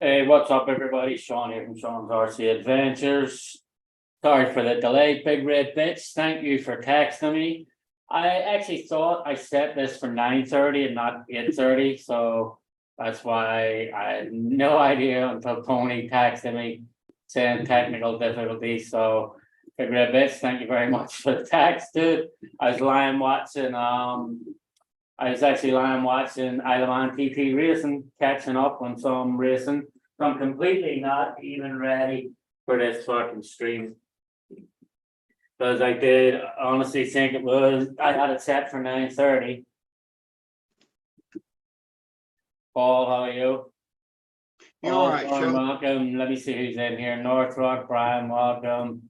Hey, what's up, everybody? Sean here from Sean's RC Adventures. Sorry for the delay, Big Red Bitch. Thank you for texting me. I actually thought I set this for 9:30 and not 8:30, so that's why I had no idea until Tony texted me saying technical difficulties. So, Big Red Bitch, thank you very much for the text, dude. I was actually lying watching Isle of Man TT racing, catching up on some racing. So I'm completely not even ready for this fucking stream. Because I did honestly think I had it set for 9:30. Paul, how are you? You're all right, Sean. Welcome. Let me see who's in here. North Rock, Brian, welcome.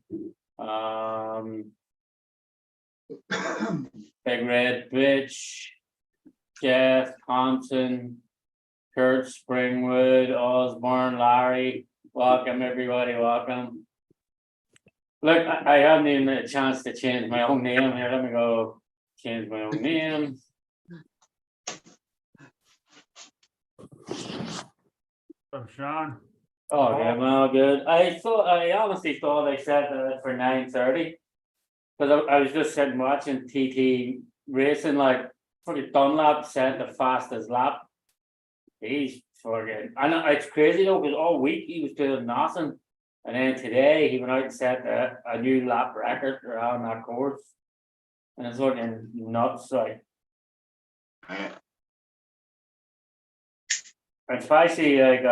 Big Red Bitch, Jeff Thompson, Kurt Springwood, Osborne, Larry, welcome everybody, welcome. Look, I haven't even had a chance to change my own name here. Let me go change my own name. So Sean. Oh, okay, well, good. I honestly thought I set it for 9:30. Because I was just sitting watching TT racing, like fucking Dunlap set the fastest lap. He's fucking, I know it's crazy though, because all week he was doing nothing. And then today he went out and set a new lap record around that course. And it's fucking nuts, like. Especially like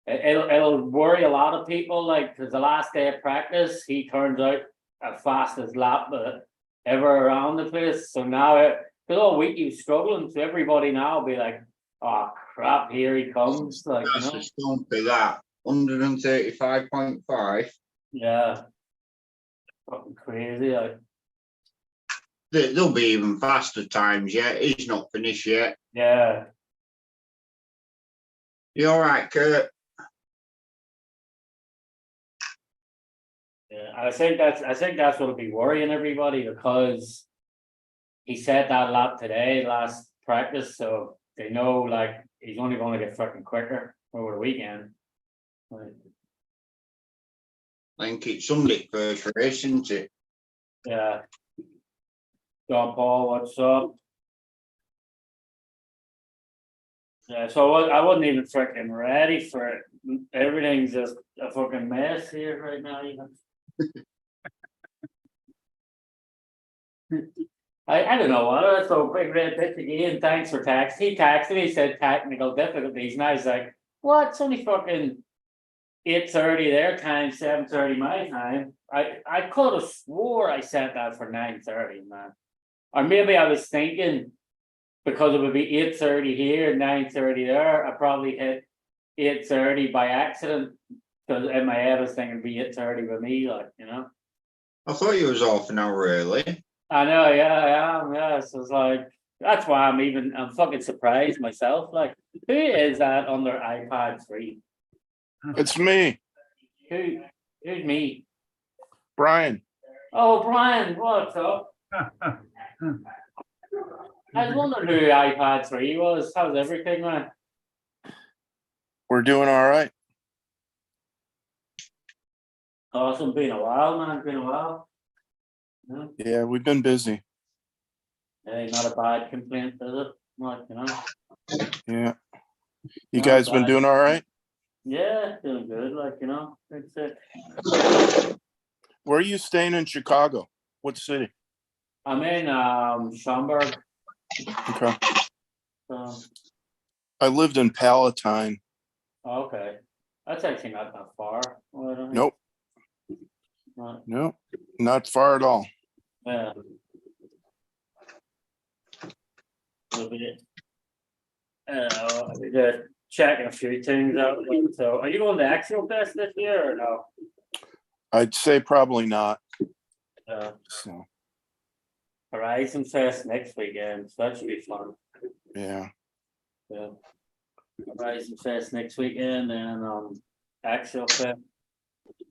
it'll worry a lot of people, like, because the last day of practice he turns out a fastest lap ever around the place. So now because all week he was struggling, so everybody now will be like, oh crap, here he comes. Like, That's a stumpy, that 135.5. Yeah. Fucking crazy, like. There'll be even faster times yet. He's not finished yet. Yeah. You all right, Kurt? Yeah, I think that's what'll be worrying everybody, because he said that lap today, last practice, so they know like he's only going to get fucking quicker over the weekend. Like, I think it's Sunday first race, isn't it? yeah. John Paul, what's up? Yeah, so I wasn't even freaking ready for it. Everything's just a fucking mess here right now. I don't know what. So Big Red Pitch again. Thanks for text. He texted me, said technical difficulties, and I was like, "What? It's only fucking 8:30 their time, 7:30 my time." I could have swore I set that for 9:30, man. Or maybe I was thinking because it would be 8:30 here, 9:30 there. I probably hit 8:30 by accident, because in my head I was thinking it'd be 8:30 with me, like, you know. I thought you was half an hour early. I know, yeah, I am, yeah. So it's like, that's why I'm fucking surprised myself. Like, who is that on their iPad 3? It's me, Who's me? Brian. Oh, Brian, what's up? I was wondering who iPad 3 was. How's everything, man? We're doing all right. Awesome, been a while, man. Been a while. Yeah, we've been busy. Hey, not a bad complaint, is it? Like, you know. Yeah. You Not guys been bad. doing all right? Yeah, doing good, like, you know. That's it. Where are you staying in Chicago? What city? I'm in Schaumburg. Okay. So, I lived in Palatine. okay. That's actually not that far. Well, I don't think- Nope. Not- Nope. Not far at all. Yeah. We'll be just checking a few things out. So, are you going to Axial Fest this year or no? I'd say probably not. So, Horizon Fest next weekend. So that should be fun. Yeah. Yeah. Horizon Fest next weekend, and Axial Fest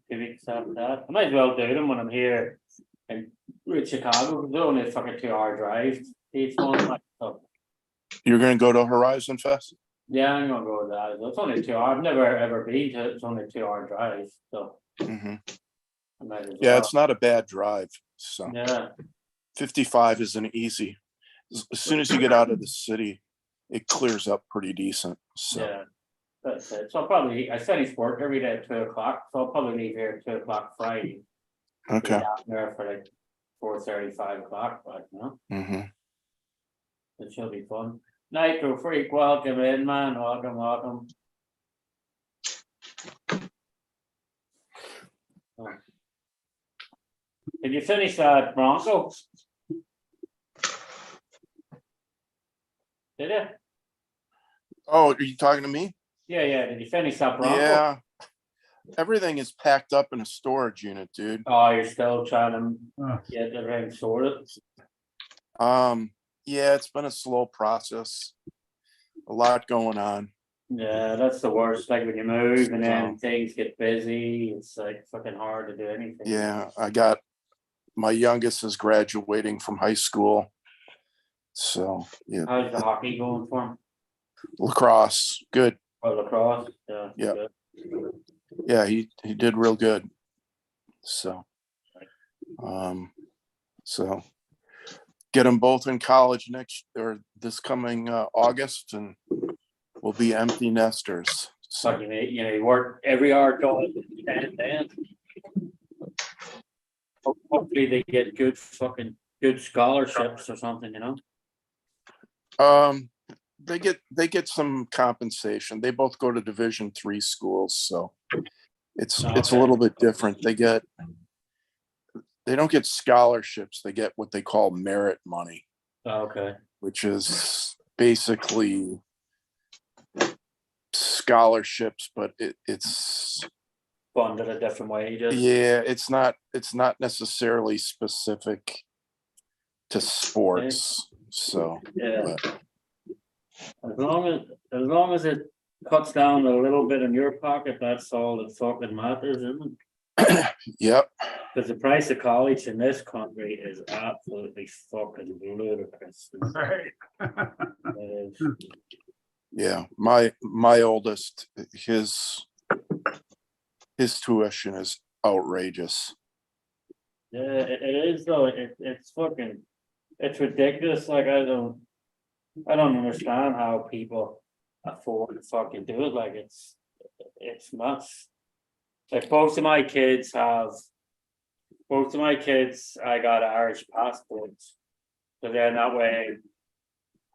2 weeks after that. I might as well do them when I'm here in Chicago. It's only a fucking 2-hour drive each one. So, You're going to go to Horizon Fest? Yeah, I'm gonna go with that. It's only 2 hours. I've never ever been to it. It's only a 2 hour drive, so Mhm. I might as Yeah, well. it's not a bad drive. So Yeah, 55 isn't easy. As soon as you get out of the city, it clears up pretty decent. So yeah. That's it. So I'll probably, I finish work every day at 2 o'clock, so I'll probably leave here at 2 o'clock Friday. Be okay. down there for like 4:30, 5 o'clock, but you know, Hmm. it should be fun. Nitro Freak, welcome in, man. Welcome, welcome. Oh. Did you finish that Bronco? Did you? Oh, are you talking to me? Yeah, yeah. Did you finish that Bronco? Yeah. Everything is packed up in a storage unit, dude. Oh, you're still trying to Uh, get everything sorted. Yeah, it's been a slow process. A lot going on. Yeah, that's the worst. Like when you move and then things get busy, it's like fucking hard to do anything. Yeah, I got my youngest is graduating from high school. So yeah, How's the hockey going for him? lacrosse, good. Or lacrosse? Yeah. Yeah. Good. Yeah, he did real good. So so get them both in college next or this coming August, and we'll be empty nesters. So Fucking, you work every hour going and hopefully they get good scholarships or something, you know? they get some compensation. They both go to Division III schools, so it's a Okay. little bit different. They don't get scholarships. They get what they call merit money, Okay. which is basically scholarships, but it's Funded a different way, just. yeah, it's not necessarily specific to sports. So Yeah. but, As long as it cuts down a little bit in your pocket, that's all that fucking matters, isn't it? yep. Because the price of college in this country is absolutely fucking ludicrous. right. It is. Yeah. My oldest, his tuition is outrageous. Yeah, it is though. It's fucking, it's ridiculous. Like I don't understand how people afford to fucking do it. Like it's nuts. Like both of my kids, I got Irish passports. So then that way,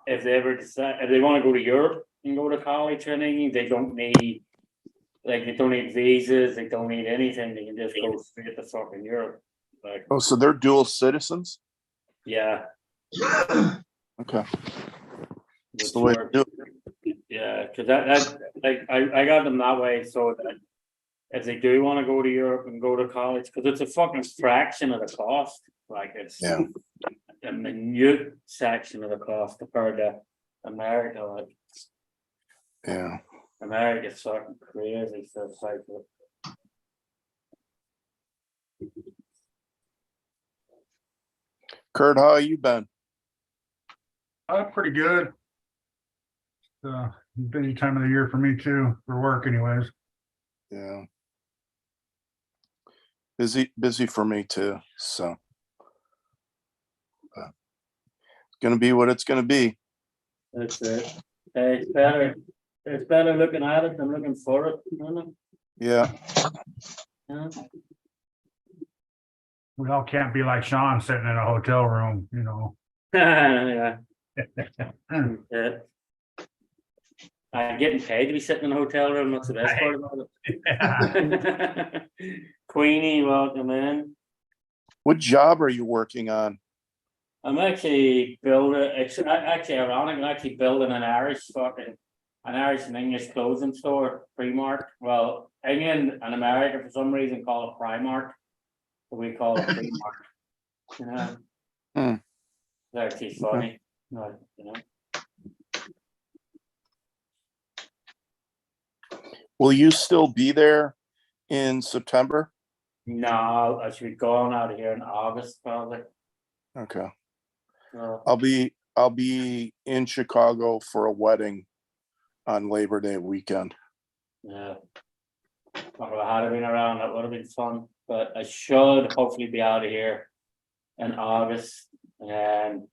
if they ever decide, if they want to go to Europe and go to college or anything, they don't need visas, they don't need anything, they can just go straight to fucking Europe. Like, Oh, so they're dual citizens? yeah. Okay. Which That's the way to works. do it. Yeah, because that like I got them that way so that if they do want to go to Europe and go to college, because it's a fucking fraction of the cost. Like it's Yeah. a minute section of the cost compared to America. Like Yeah. America's fucking crazy. So it's like, Kurt, how you been? Pretty good. Busy time of the year for me too, for work anyways. Yeah. Busy for me too. So it's gonna be what it's gonna be. that's it. It's better. It's better looking at it than looking for it. You know? Yeah. Yeah. We all can't be like Sean sitting in a hotel room, you know. Yeah. Yeah. I'm getting paid to be sitting in a hotel room. That's the best part about it. Queenie, welcome in. What job are you working on? I'm actually building. It's actually ironic. I'm actually building an Irish and English clothing store, Primark. Well, England and America for some reason call it Primark, but we call it Primark. You know, Hmm. it's actually funny. You know. Will you still be there in September? No, I should be going out of here in August probably. Okay. So, I'll be in Chicago for a wedding on Labor Day weekend. Yeah. If I had been around, that would have been fun, but I should hopefully be out of here in August. And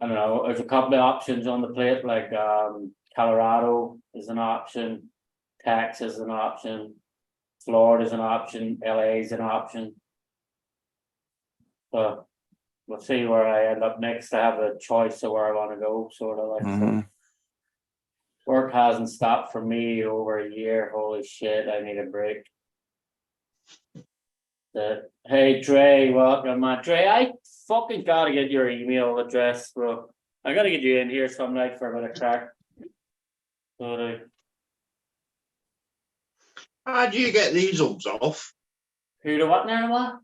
I don't know, there's a couple of options on the plate, like Colorado is an option, Texas is an option, Florida is an option, LA is an option. So we'll see where I end up next. I have a choice of where I want to go, sort of like. Mhm. Work hasn't stopped for me over a year. Holy shit, I need a break. Hey Dre, welcome, man. Dre, I fucking gotta get your email address, bro. I gotta get you in here some night for a bit of crack. So, How do you get these hubs off? who the what now? What?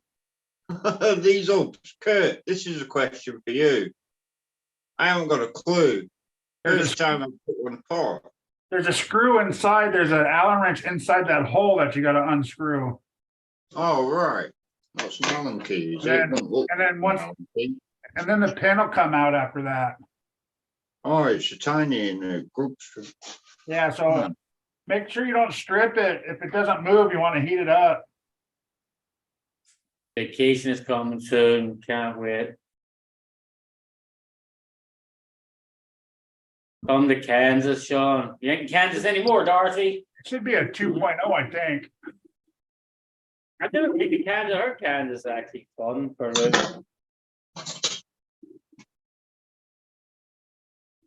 These hubs, Kurt, this is a question for you. I haven't got a clue. First time I put one apart. There's a screw inside, there's an Allen wrench inside that hole that you gotta unscrew. Oh, right. That's an Allen key, is it? Then- Don't look and then like once- an Allen key. And then the pin will come out after that. Oh, it's a tiny in a group. Yeah, so make sure you don't strip it. If it doesn't move, you want to heat it up. Vacation is coming soon. Can't wait. Come to Kansas, Sean. You ain't in Kansas anymore, Dorothy. It should be a 2.0, I think. I don't think Kansas or Kansas is actually fun for living.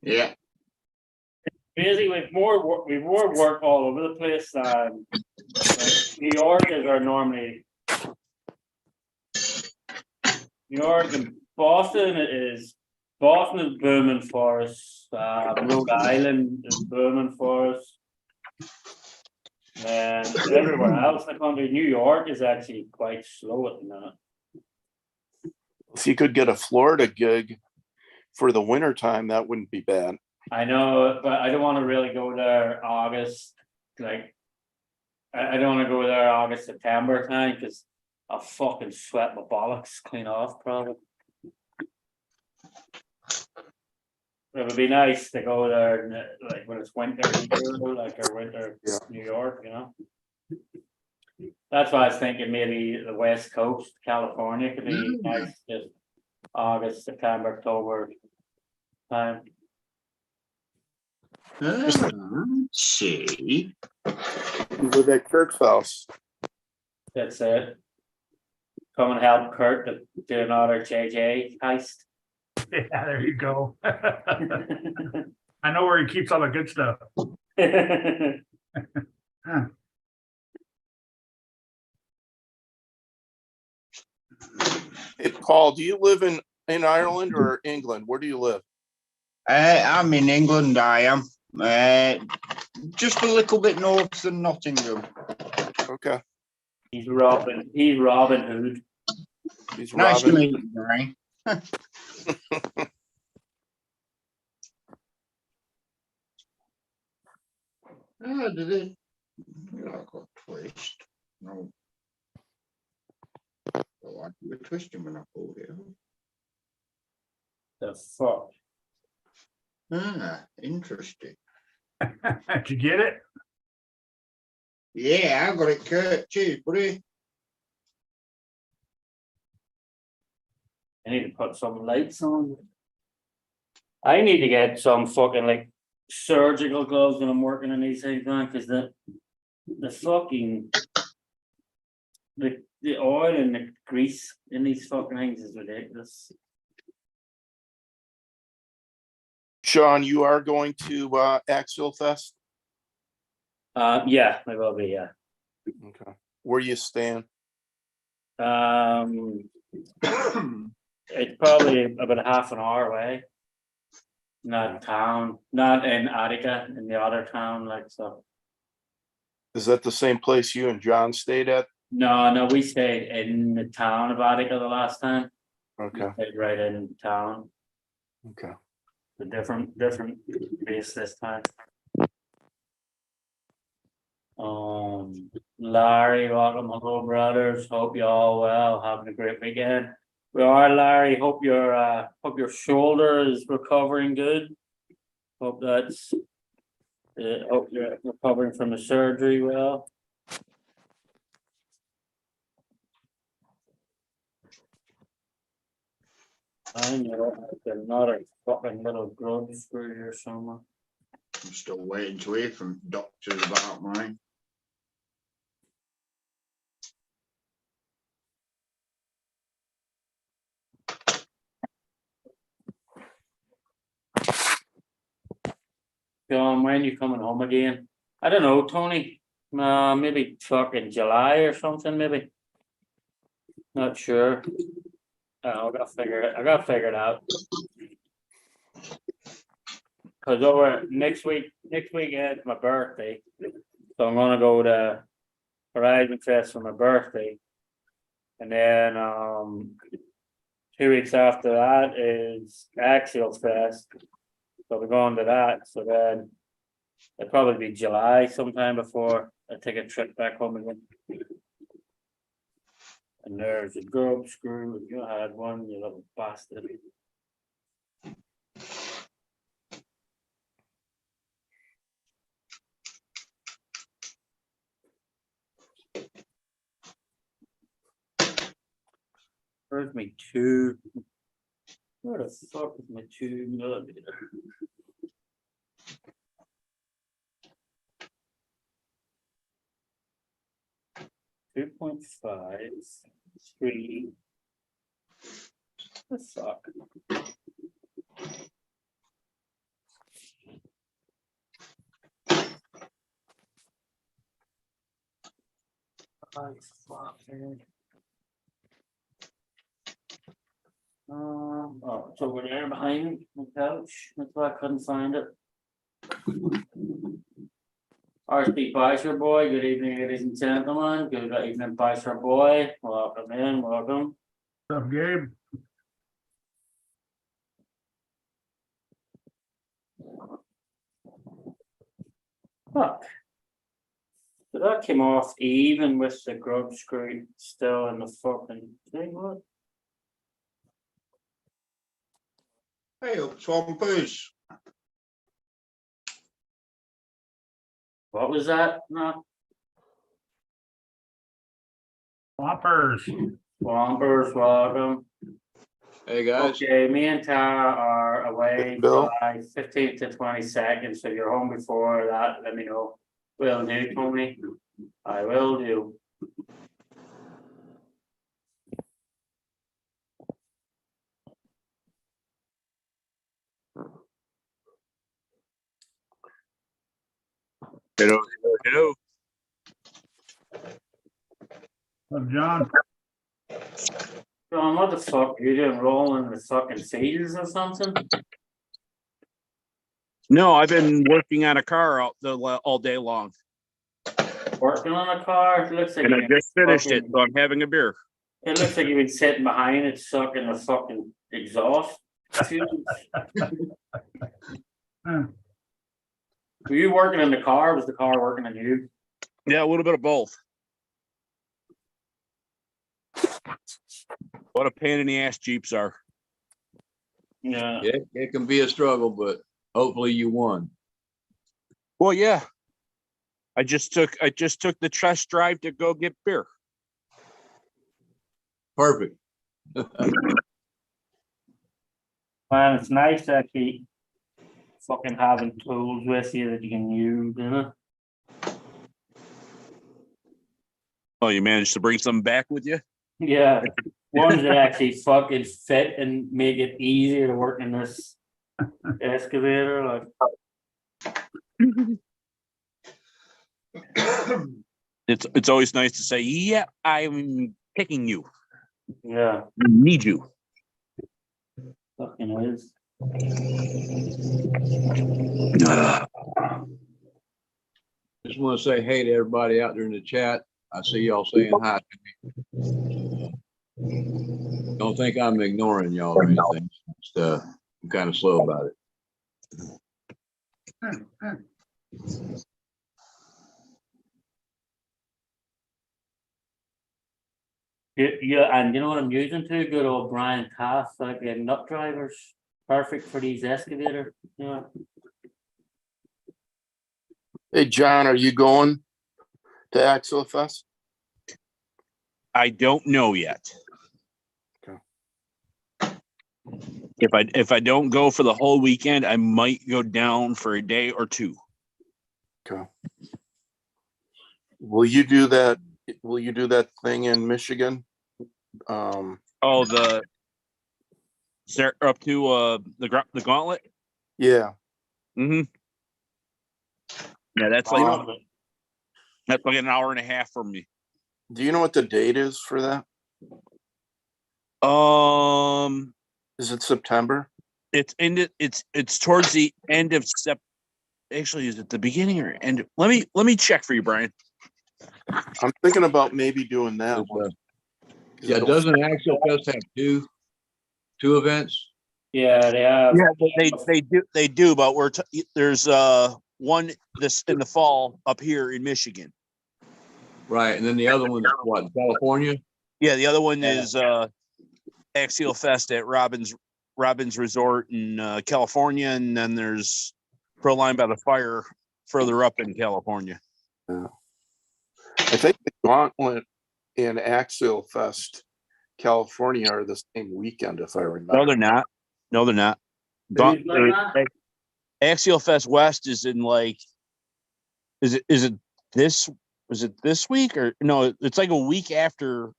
Yeah. Busy with more work, we've more work all over the place. Like New York is our normally. New York and Boston is booming for us. Rhode Island is booming for us. And everywhere else in the country, New York is actually quite slow at the minute. If you could get a Florida gig for the winter time, that wouldn't be bad. I know, but I don't want to really go there August. Like, I don't want to go there August, September time because I'll fucking sweat my bollocks clean off probably. It would be nice to go there, like when it's winter here, like or winter Yeah. New York, you know. That's why I was thinking maybe the West Coast, California could be nice, just August, September, October time. Let's see. You live at Kirk's house. That's it. Come and help Kurt to do another JJ heist. Yeah, there you go. I know where he keeps all the good stuff. Hey, Paul, do you live in Ireland or England? Where do you live? I'm in England, I am. Just a little bit north of Nottingham. Okay. He's Robin Hood. He's Nice to Robin. meet you, Brian. Oh, did it? I got a twist. No. Oh, I do a twisting when I pulled it. The fuck. Ah, interesting. Did you get it? Yeah, I got it, Kurt. Cheers, buddy. I need to put some lights on. I need to get some fucking like surgical gloves when I'm working on these things, man, because the fucking the oil and the grease in these fucking things is ridiculous. Sean, you are going to Axial Fest? Yeah, I will be, yeah. Okay. Where you staying? It's probably about half an hour away. Not town, not in Attica, in the other town, like so. Is that the same place you and John stayed at? No, we stayed in the town of Attica the last time. Okay. We stayed right in town. Okay. The different base this time. Larry, welcome, hello brothers. Hope you all well, having a great weekend. We are, Larry. Hope your shoulder is recovering good. Hope that's Hope you're recovering from the surgery well. I know, I've got another fucking little grub screw here somewhere. I'm still waiting to hear from doctors about mine. John, when you coming home again? I don't know, Tony. Maybe fucking July or something, maybe. Not sure. I gotta figure it. I gotta figure it out. Cause over next weekend, my birthday. So I'm gonna go to Horizon Fest for my birthday. And then 2 weeks after that is Axial Fest. So we're going to that, so then it'll probably be July sometime before I take a trip back home again. And there's a grub screw, you had one, you little bastard. Where's my two? Where the fuck is my 2mm? 2.5, 3. The fuck. Oh, fuck, man. Oh, it's over there behind the couch. That's why I couldn't find it. RSP Picer boy, good evening, ladies and gentlemen. Good evening, Picer boy. Welcome in, welcome. What's up, Gabe? Fuck. So that came off even with the grub screw still in the fucking thing, what? Hey, up Swampers. What was that? No, Swampers. Swampers, welcome. Hey, guys. Okay, me and Tara are away Bill? July 15th to 22nd, so you're home before that, let me know. Will do, Tony. I will do. Hello, hello. What's up, John? John, what the fuck, you doing rolling the fucking fields or something? No, I've been working on a car all day long, Working on a car? It looks like and I you've just finished it, fucking- so I'm having a beer. It looks like you've been sitting behind it sucking the fucking exhaust fumes. Hmm. Were you working in the car? Was the car working on you? Yeah, a little bit of both. What a pain in the ass Jeeps are. Yeah. Yeah, it can be a struggle, but hopefully you won. Well, yeah. I just took the test drive to go get beer. Perfect. Man, it's nice to actually fucking having tools with you that you can use, you know? Oh, you managed to bring something back with you? Yeah, ones that actually fucking fit and make it easier to work in this excavator, like. It's always nice to say, yeah, I'm picking you. Yeah, I need you. fucking is. Just want to say hey to everybody out there in the chat. I see y'all saying hi to me. Don't think I'm ignoring y'all or anything. Just, I'm kind of slow about it. Yeah, and you know what I'm using too? Good old Brian Taff, like nut drivers, perfect for these excavator, yeah. Hey, John, are you going to Axle Fest? I don't know yet. Okay. If I don't go for the whole weekend, I might go down for a day or two. Okay. Will you do that? Will you do that thing in Michigan? Oh, they're up to the gauntlet. Yeah. Mm-hmm. Yeah, that's like an hour and a half from me. Do you know what the date is for that? Is it September? It's towards the end of Actually, is it the beginning or end? Let me check for you, Brian. I'm thinking about maybe doing that one. Yeah, doesn't Axel Fest have two events? Yeah, they have. Yeah, they do, but there's one this in the fall up here in Michigan. Right, and then the other one is what, in California? Yeah, the other one Yeah. is Axial Fest at Robbins Resort in California, and then there's Pro Line by the Fire further up in California. Yeah. I think the Gauntlet and Axial Fest, California, are the same weekend, if I remember. No, they're not. No, they're not. Who's like that? Axial Fest West is in like, is it this week or no? It's like a week after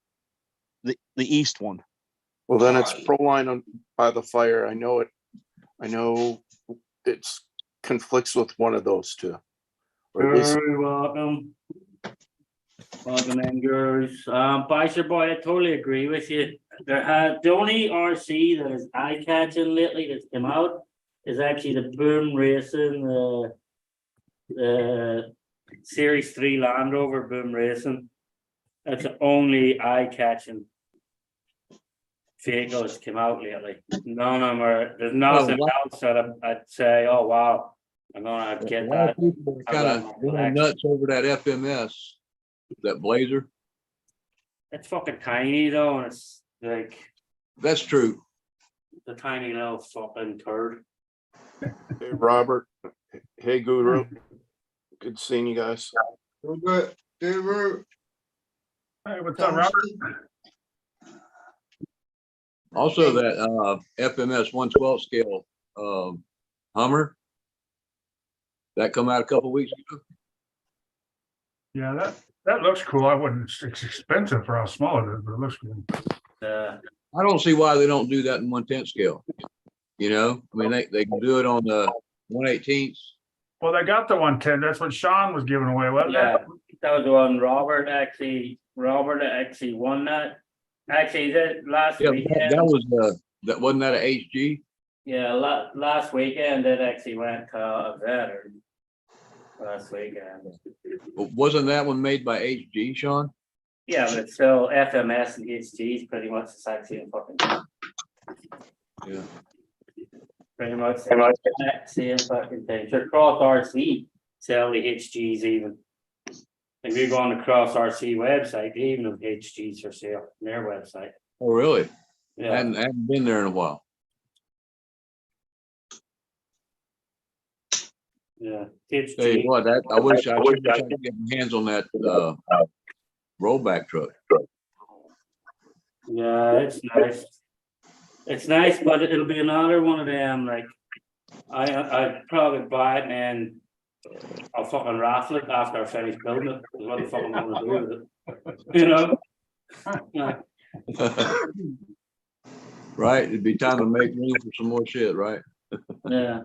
the East one. Well, then it's Pro Line by the Fire. I know it's conflicts with one of those two. Or at least Very welcome. Welcome in, girls. Bicer Boy, I totally agree with you. The only RC that is eye-catching lately that's come out is actually the Boom Racing, the Series 3 Land Rover Boom Racing. That's the only eye-catching vehicle that's come out lately. None of them are, there's nothing else that I'd say, oh wow, I'm gonna get A lot that. of people are kind of going nuts over that FMS, that Blazer. It's fucking tiny though, and it's like That's true. the tiny little fucking turd. Hey, Robert. Hey, Guru. Good seeing you guys. Good, Guru. Hey, what's up, Robert? Also, that FMS 112 scale Hummer that come out a couple weeks ago. Yeah, that looks cool. I wouldn't, it's expensive for how small it is, but it looks cool. I don't see why they don't do that in 1/10 scale. You know, I mean, they can do it on the 1/18. Well, they got the 110. That's what Sean was giving away, wasn't Yeah, it? that was the one Robert actually won that. Actually, he did last Yeah, weekend. that was that wasn't that a HG? Yeah, last weekend it actually went to veteran. Last weekend. Wasn't that one made by HG, Sean? Yeah, but it's still FMS and HG is pretty much the same thing fucking. Yeah. Pretty much the exact same fucking thing. So Cross RC sell the HGs even. If you go on the Cross RC website, they even have HGs for sale on their website. Oh, really? Yeah. I hadn't been there in a while. Yeah. Tell you what, I wish I could get my hands on that rollback truck. Yeah, it's nice. It's nice, but it'll be another one of them. Like, I'd probably buy it and I'll fucking raffle it after I finish building it. What the fuck am I gonna do with it? You know? Yeah. Right? It'd be time to make room for some more shit, right? Yeah.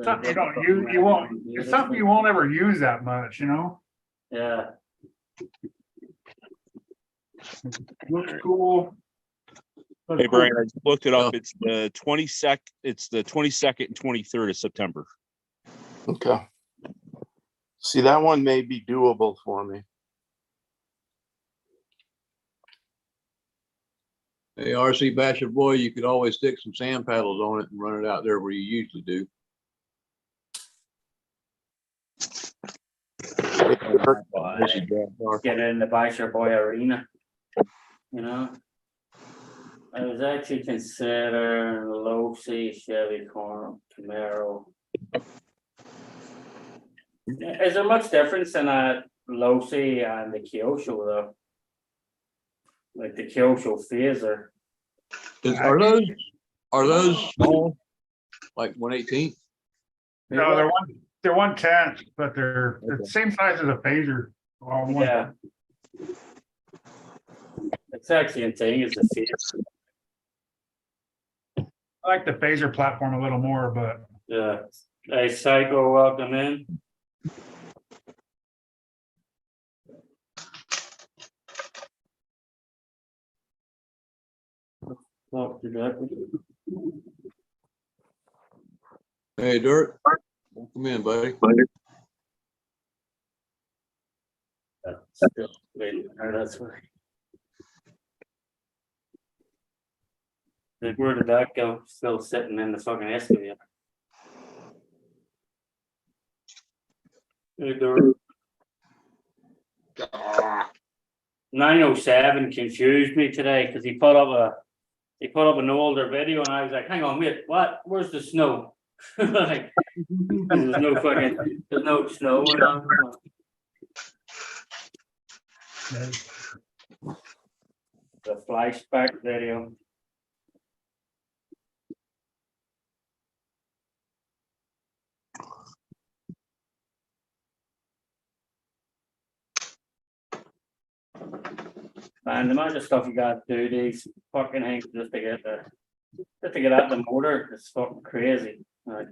Something you don't use, you won't, it's something you won't ever use that much, you know? Yeah. Looks cool. Looks Hey, Brian, cool. I just looked it up. It's the 22nd. It's the 22nd and 23rd of September. Okay. See, that one may be doable for me. Hey, RC Basher boy, you could always stick some sand paddles on it and run it out there where you usually do. Get in the Bicer Boy arena. You know? I was actually considering low C Chevy Camaro. Is there much difference in a Losi and the Kyosho though? Like the Kyosho phaser? Are those small? Like 1/18? No, they're 1/10, but they're the same size as a phaser. All one. Yeah. It's actually insane, it's a phaser. I like the phaser platform a little more, but Yeah. Hey, Psycho, welcome in. Talk to that. Hey, Dirt. Welcome in, buddy. That's still waiting, or that's where. Like, where did that go? Still sitting in the fucking excavator. Hey, Dirk. 907 confused me today because he put up an older video and I was like, hang on, wait, what? Where's the snow? Like, there's no snow. The flashback video. Man, the amount of stuff you got to do these fucking things just to get out the motor, it's fucking crazy. Like,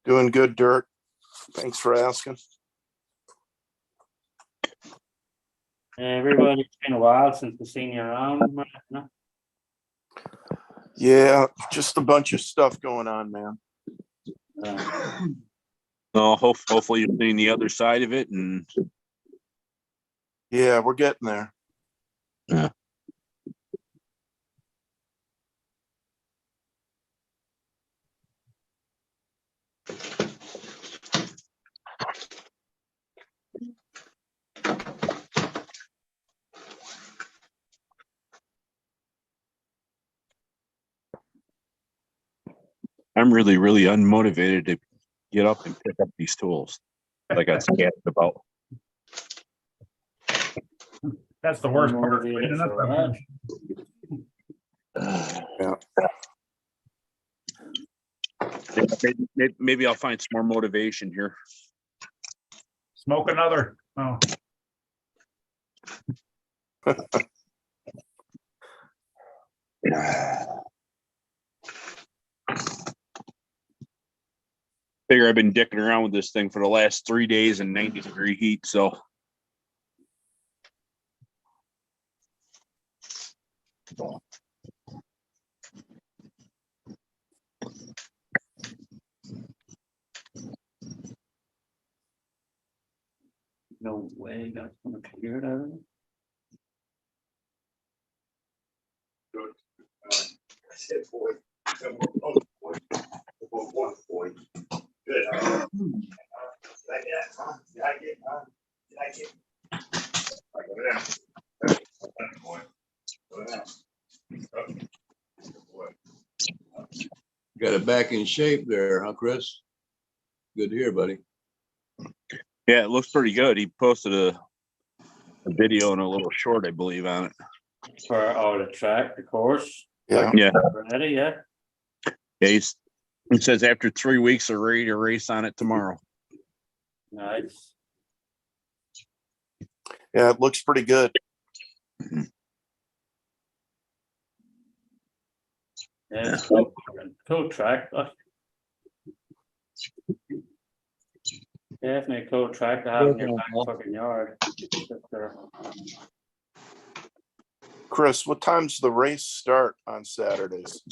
Doing good, Dirk. Thanks for asking. everybody, it's been a while since we've seen you around. Man. Yeah, just a bunch of stuff going on, man. No, hopefully you're seeing the other side of it, and Yeah, we're getting there. yeah. I'm really unmotivated to get up and pick up these tools. Like I scared about. that's the worst part. Motivated for Yeah. Maybe I'll find some more motivation here. Smoke another. Oh, Figure I've been dicking around with this thing for the last 3 days in 90-degree heat, so. No way, that's gonna clear it out. Got it back in shape there, huh, Chris? Good to hear, buddy. Yeah, it looks pretty good. He posted a video and a little short, I believe, on it. For the track, the course. Yeah. Yeah. Ready, yeah. Yeah, he says after 3 weeks they're ready to race on it tomorrow. Nice. Yeah, it looks pretty good. Yeah, it's cool track. Definitely a cool track to have in your back fucking yard. Chris, what time's the race start on Saturdays?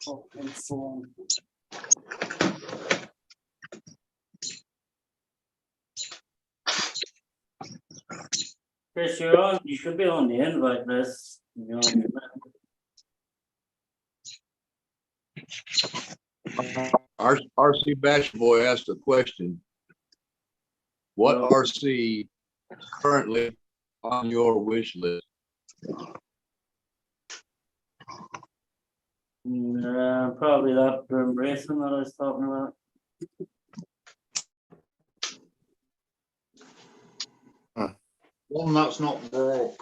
fucking phone. Chris, you're on, you should be on the invite list. You know, RC Bachelor Boy asked a question. What No. RC is currently on your wish list? probably that drum racing that I was talking about. One that's not broke.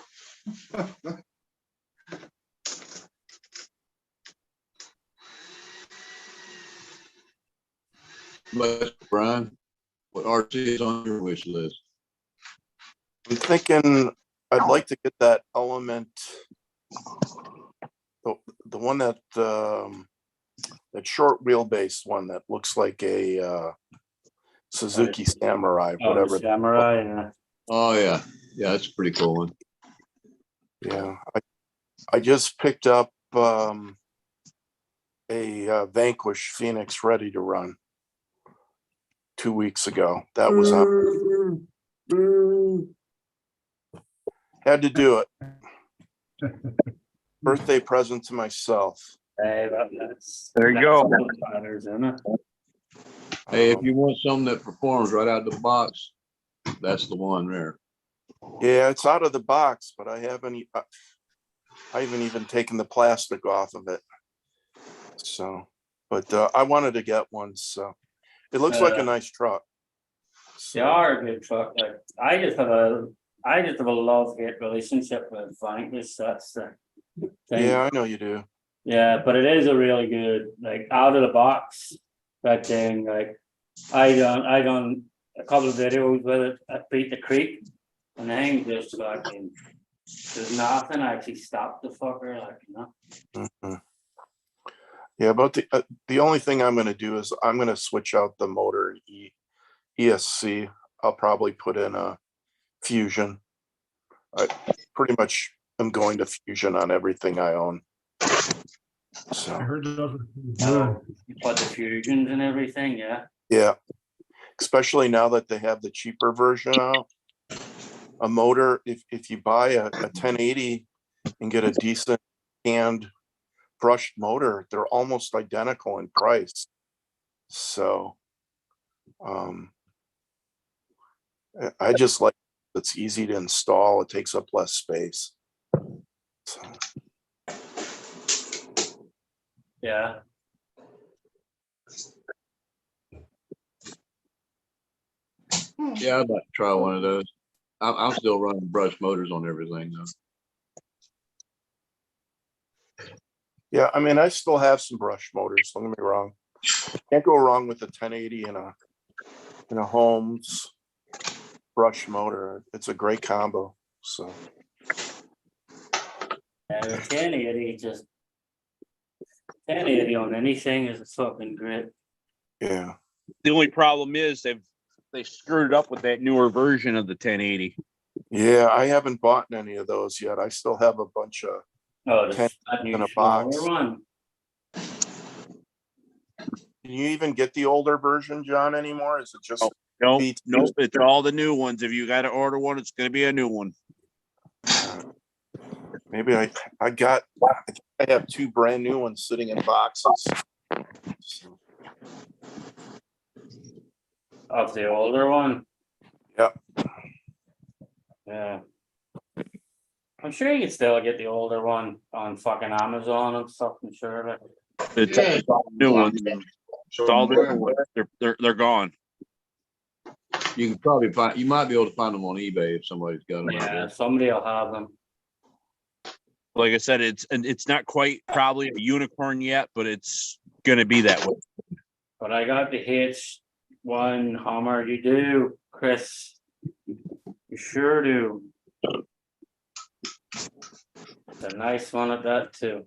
But Brian, what RC is on your wish list? I'm thinking I'd like to get that Element, the one that short wheelbase one that looks like a Suzuki Samurai, Oh, whatever. the Samurai, yeah. Oh, yeah. Yeah, that's a pretty cool one. Yeah, I just picked up a Vanquish Phoenix ready to run 2 weeks ago. That was had to do it. Birthday present to myself. Hey, There you go. Matters, isn't it? Hey, if you want something that performs right out of the box, that's the one there. Yeah, it's out of the box, but I haven't even taken the plastic off of it. So, but I wanted to get one, so it looks like a nice truck. They are a good truck. Like I just have a love-hate relationship with Vanquish. That's the thing. Yeah, I know you do. Yeah, but it is a really good, like out of the box, that thing. Like I done a couple of videos with it at Beat the Creek, and the thing just fucking, there's nothing actually stopped the fucker, like, you know. Mhm. Yeah, but the only thing I'm going to do is I'm going to switch out the motor ESC. I'll probably put in a Fusion. I pretty much am going to Fusion on everything I own. I So heard those were good. Oh, you put the fusions and everything, yeah. yeah, especially now that they have the cheaper version out. A motor, if you buy a 1080 and get a decent hand brushed motor, they're almost identical in price. So I just like it's easy to install. It takes up less space. So, Yeah. Yeah, I'd like to try one of those. I'm still running brush motors on everything though. yeah, I mean, I still have some brush motors. Don't get me wrong. Can't go wrong with a 1080 and a Holmes brush motor. It's a great combo. So Yeah, the 1080 just 1080 on anything is a fucking great. yeah, The only problem is they screwed it up with that newer version of the 1080. yeah, I haven't bought any of those yet. I still have a bunch of Oh, 10 that new in a smaller box. one. Can you even get the older version, John, anymore? Is it just Nope, BT? nope, it's all the new ones. If you got to order one, it's going to be a new one. Maybe I have two brand new ones sitting in boxes. So, Of the older one. Yep. Yeah. I'm sure you can still get the older one on fucking Amazon and stuff, I'm sure. Like, It's, Yeah. it's all new ones. It's all the new ones. They're gone. You can probably find, you might be able to find them on eBay if somebody's got them out yeah, there. somebody will have them. Like I said, it's not quite probably a unicorn yet, but it's going to be that way. But I got the H1 Hummer. You do, Chris. You sure do. It's a nice one at that too.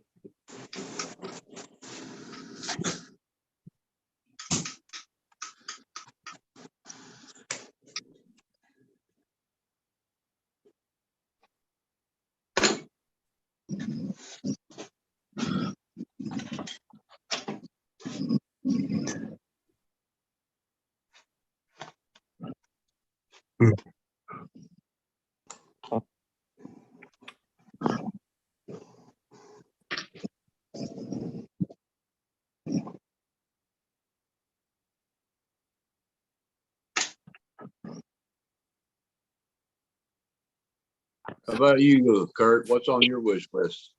How about you, Kurt? What's on your wish list?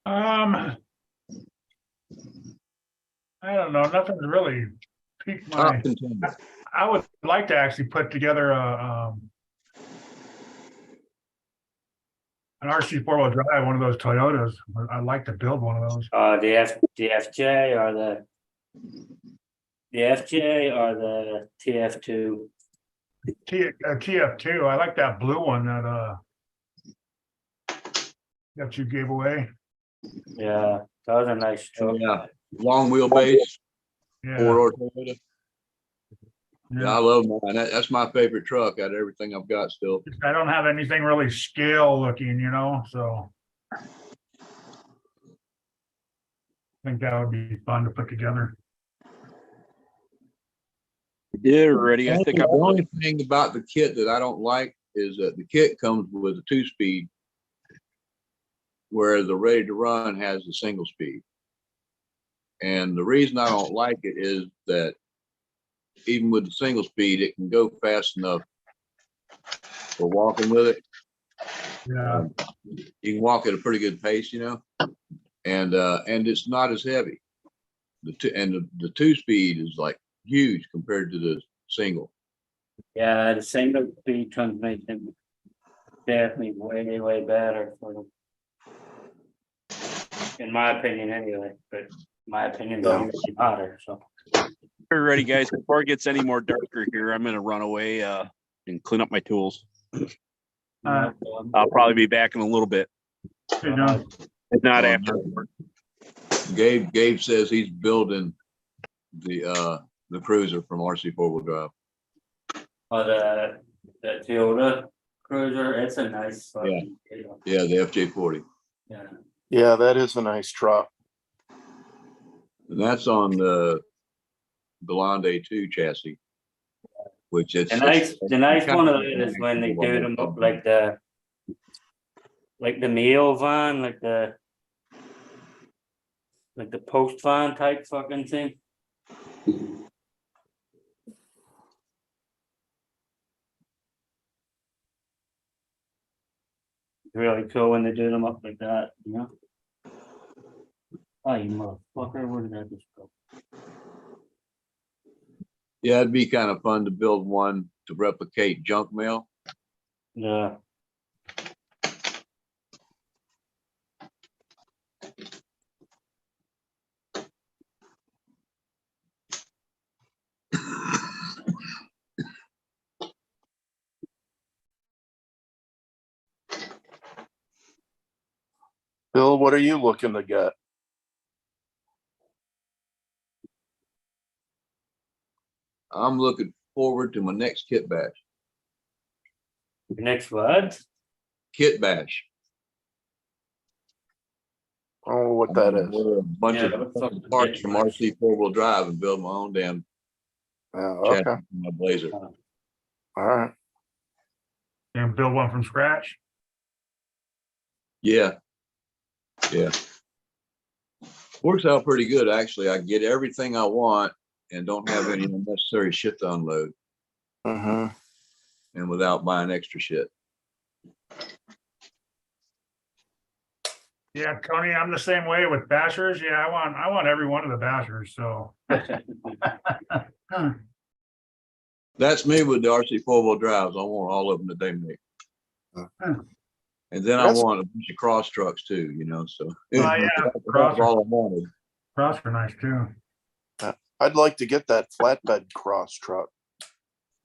I don't know, nothing's really piqued my, Top contender. I would like to actually put together an RC four-wheel drive, one of those Toyotas. I'd like to build one of those. The FJ or the FJ or the TF2. TF2, I like that blue one that you gave away. Yeah, that was a nice truck. Yeah. Long wheelbase, Yeah, four-door Toyota. Yeah, I yeah. love mine. That's my favorite truck out of everything I've got still. I don't have anything really scale looking, so. I think that would be fun to put together. Yeah, ready. I think The I'm only thing about the kit that I don't like is that the kit comes with a 2-speed, where the Ready to Run has a single speed. And the reason I don't like it is that even with the single speed, it can go fast enough for walking with it. Yeah, You can walk at a pretty good pace, and it's not as heavy. The 2-speed is like huge compared to the single. Yeah, the single speed transmission definitely way better for them. In my opinion, anyway. But my opinion don't really matter. So ready, guys. Before it gets any more darker here, I'm gonna run away and clean up my tools. I'll probably be back in a little bit. you know, If not Oh, after. Gabe says he's building the cruiser from RC four-wheel drive. the Toyota Cruiser, it's a nice fucking deal. Yeah, the FJ40. Yeah. Yeah, that is a nice truck. And that's on the Belande 2 chassis, which it's The nice one of it is when they do them up like the Mayo van, like the post van type fucking thing. Really cool when they do them up like that, Oh, you motherfucker, where did that just go? Yeah, it'd be kind of fun to build one to replicate junk mail. Yeah. Bill, what are you looking to get? I'm looking forward to my next kit bash. Next what? Kit bash. Oh, what that is. A bunch Yeah, of what the fuck is parts kit from bash? RC four-wheel drive and build my own damn Yeah, chassis okay. for my Blazer. All right. and build one from scratch. Yeah. Works out pretty good, actually. I get everything I want and don't have any unnecessary shit to unload, Mm-hmm. and without buying extra shit. Yeah, Tony, I'm the same way with bashers. Yeah, I want every one of the bashers, so. That's me with the RC four-wheel drives. I want all of them that they make. And then I want a bunch of cross trucks too, so. Oh, yeah, That's cross all I wanted. are nice too. I'd like to get that flatbed cross truck.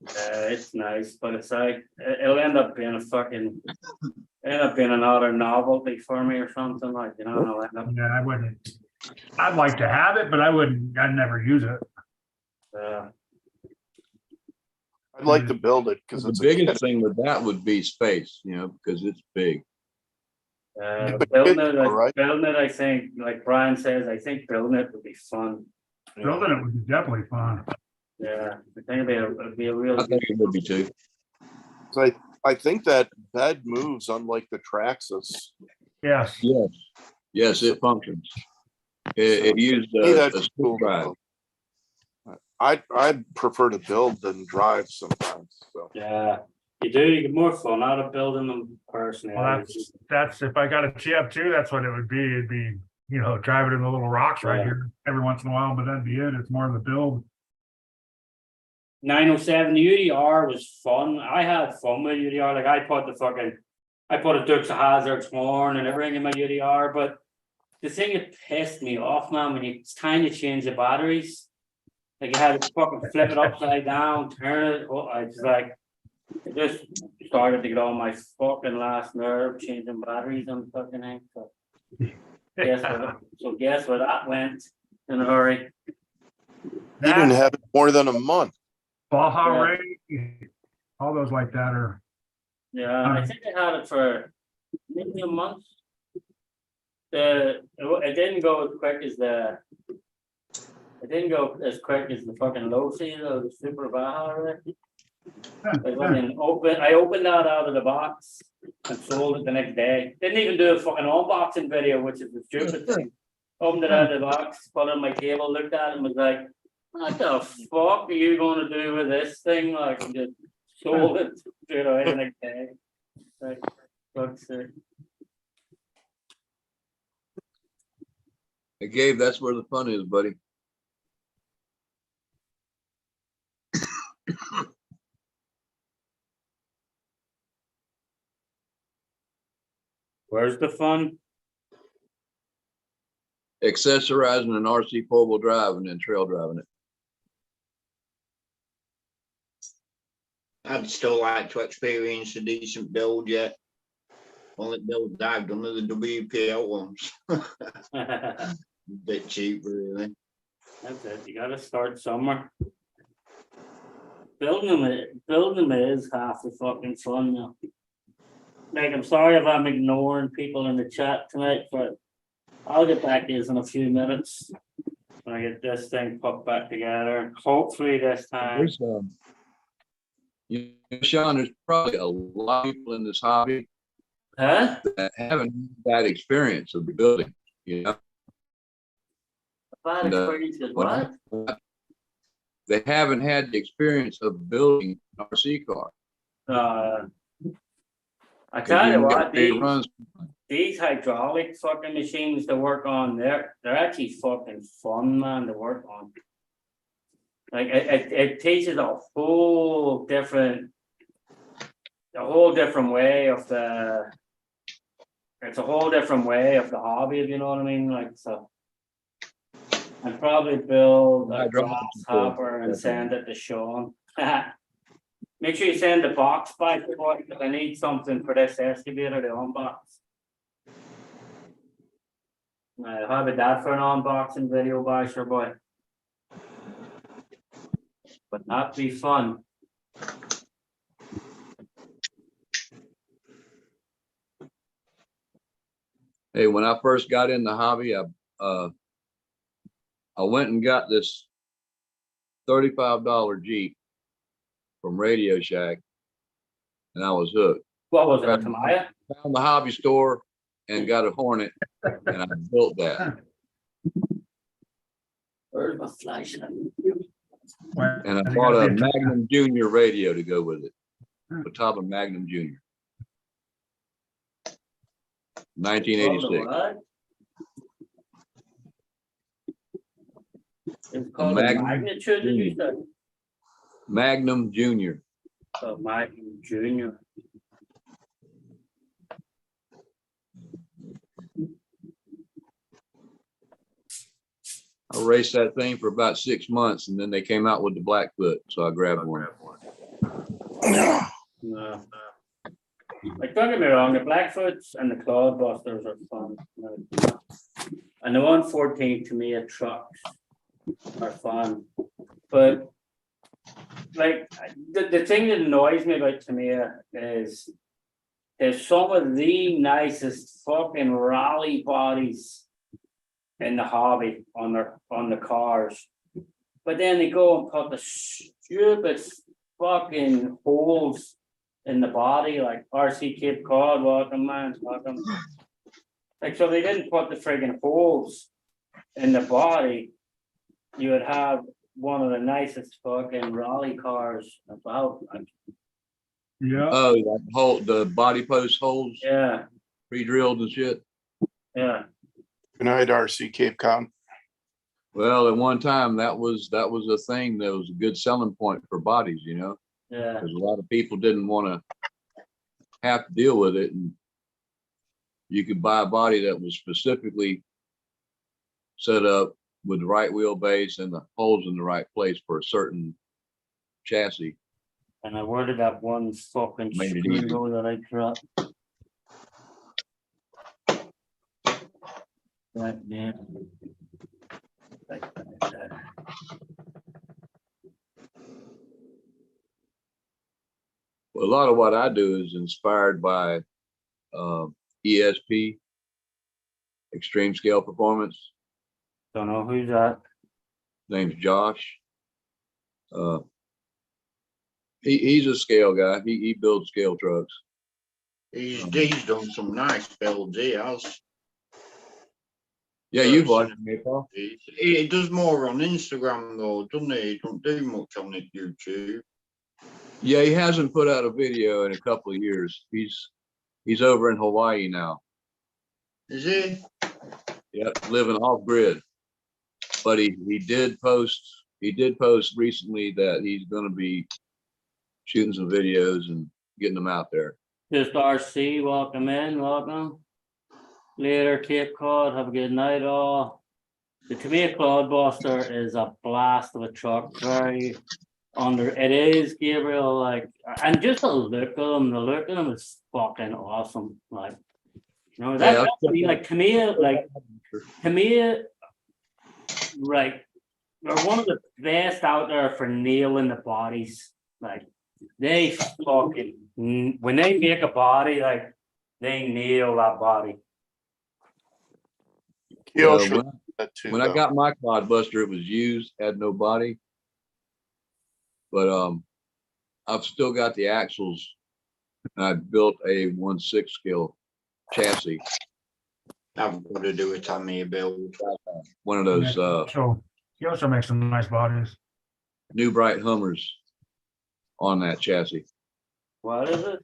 It's nice, but it's like it'll end up being another novelty for me or something like I'll end up. Yeah, I wouldn't. I'd like to have it, but I'd never use it. I'd like to build it because The it's biggest thing with that would be space, because it's big. Building right. it, I think, like Brian says, I think building it would be fun. Building it would be definitely fun. Yeah, I think it'd be a real. I think it would be too. So I think that bed moves unlike the Traxxas. Yes. Yes. Yes, it functions. It used Hey, a that's split cool. drive. I'd prefer to build than drive sometimes, so. Yeah, you get more fun out of building them personally. Well, that's if I got a TF2, that's what it would be. It'd be, driving in the little rocks right Yeah. here every once in a while, but that'd be it. It's more of the build. 907 UDR was fun. I had fun with UDR. Like I put a Dukes of Hazzard's horn and everything in my UDR. But the thing that pissed me off, man, when it's time to change the batteries, like you had to fucking flip it upside down, turn it. I was like, it just started to get on my fucking last nerve changing batteries on the fucking thing. So guess where that went in a hurry. You didn't have it more than a month. Baja Yeah. Ray, all those like that are. Yeah, I think I had it for maybe a month. It didn't go as quick as the fucking low seal or the super Baja Ray. I opened that out of the box and sold it the next day. Didn't even do a fucking unboxing video, which is the stupid thing. Opened it out of the box, put it on my table, looked at it and was like, what the fuck are you gonna do with this thing? Like, and just sold it, the next day. Like, fuck's sake. Hey, Gabe, that's where the fun is, buddy. Where's the fun? Accessorizing an RC four-wheel drive and then trail driving it. I'd still like to experience a decent build yet. Only builds I've done are the WPL ones. That's Bit cheap, really. it. You gotta start somewhere. Building them is half the fucking fun now. Like, I'm sorry if I'm ignoring people in the chat tonight, but I'll get back to this in a few minutes. When I get this thing put back together, hopefully this time. Sean, there's probably a lot of people in this hobby Huh? that haven't had that experience of building, Bad And, experience is what? They haven't had the experience of building an RC car. I tell you what, It runs. these hydraulic fucking machines to work on, they're actually fucking fun, man, to work on. Like it teaches a whole different way of the. It's a whole different way of the hobby, if you know what I mean. Like, so I'd probably build a grasshopper and send it to Sean. Make sure you send the box back to boy, because I need something for this excavator to unbox. I'll have it that for an unboxing video by sure boy. But not be fun. Hey, when I first got in the hobby, I went and got this $35 Jeep from Radio Shack, and I was hooked. What was it, a Tamaya? Found the hobby store and got a Hornet, and I built that. Where's my flashlight? And I bought a Magnum Junior radio to go with it. Catawba Magnum Junior. 1986. What? It's called a Magnum magnitude, did you say? Magnum Junior. Oh, Magnum Junior. I raced that thing for about 6 months, and then they came out with the Blackfoot, so I grabbed one. No. Like, don't get me wrong, the Blackfoots and the Cloudbusters are fun. And the 114 to me, trucks are fun. But like the thing that annoys me about Tamiya is there's some of the nicest fucking rally bodies in the hobby on the cars. But then they go and put the stupidest fucking holes in the body, like RC Cape Cod, welcome, man, welcome. Like, so they didn't put the friggin' holes in the body. You would have one of the nicest fucking rally cars about. Like, Yeah, Oh, that hole, the body post holes yeah, pre-drilled and shit. yeah. Good night, RC Cape Cod. Well, at one time that was a thing that was a good selling point for bodies, you know, Yeah, because a lot of people didn't want to have to deal with it, and you could buy a body that was specifically set up with the right wheelbase and the holes in the right place for a certain chassis. and I worded that one fucking Made it easy. screw that I dropped. Right there. Like that. Well, a lot of what I do is inspired by ESP, Extreme Scale Performance. Don't know who's that. Name's Josh. He's a scale guy. He builds scale trucks. He's done some nice builds, he has. Yeah, you've watched him, Paul. He does more on Instagram though, doesn't he? He don't do much on the YouTube. Yeah, he hasn't put out a video in a couple of years. He's over in Hawaii now. Is he? Yep, living off grid. But he did post recently that he's going to be shooting some videos and getting them out there. Just RC, welcome in, welcome. Later, Cape Cod, have a good night all. The Tomato Cloudbuster is a blast of a truck, very it is, Gabriel, like, and just the look of them is fucking awesome, like, you know, that's like, to me, right, they're one of the best out there for nailing the bodies, like, they fucking, when they make a body, like, they nail that body. Keel should do that too, When I though. got my Cloudbuster, it was used, had no body. But I've still got the axles, and I built a 1/6 scale chassis. I've got to do it on me build. One of those so he also makes some nice bodies. New Bright Hummers on that chassis. What is it?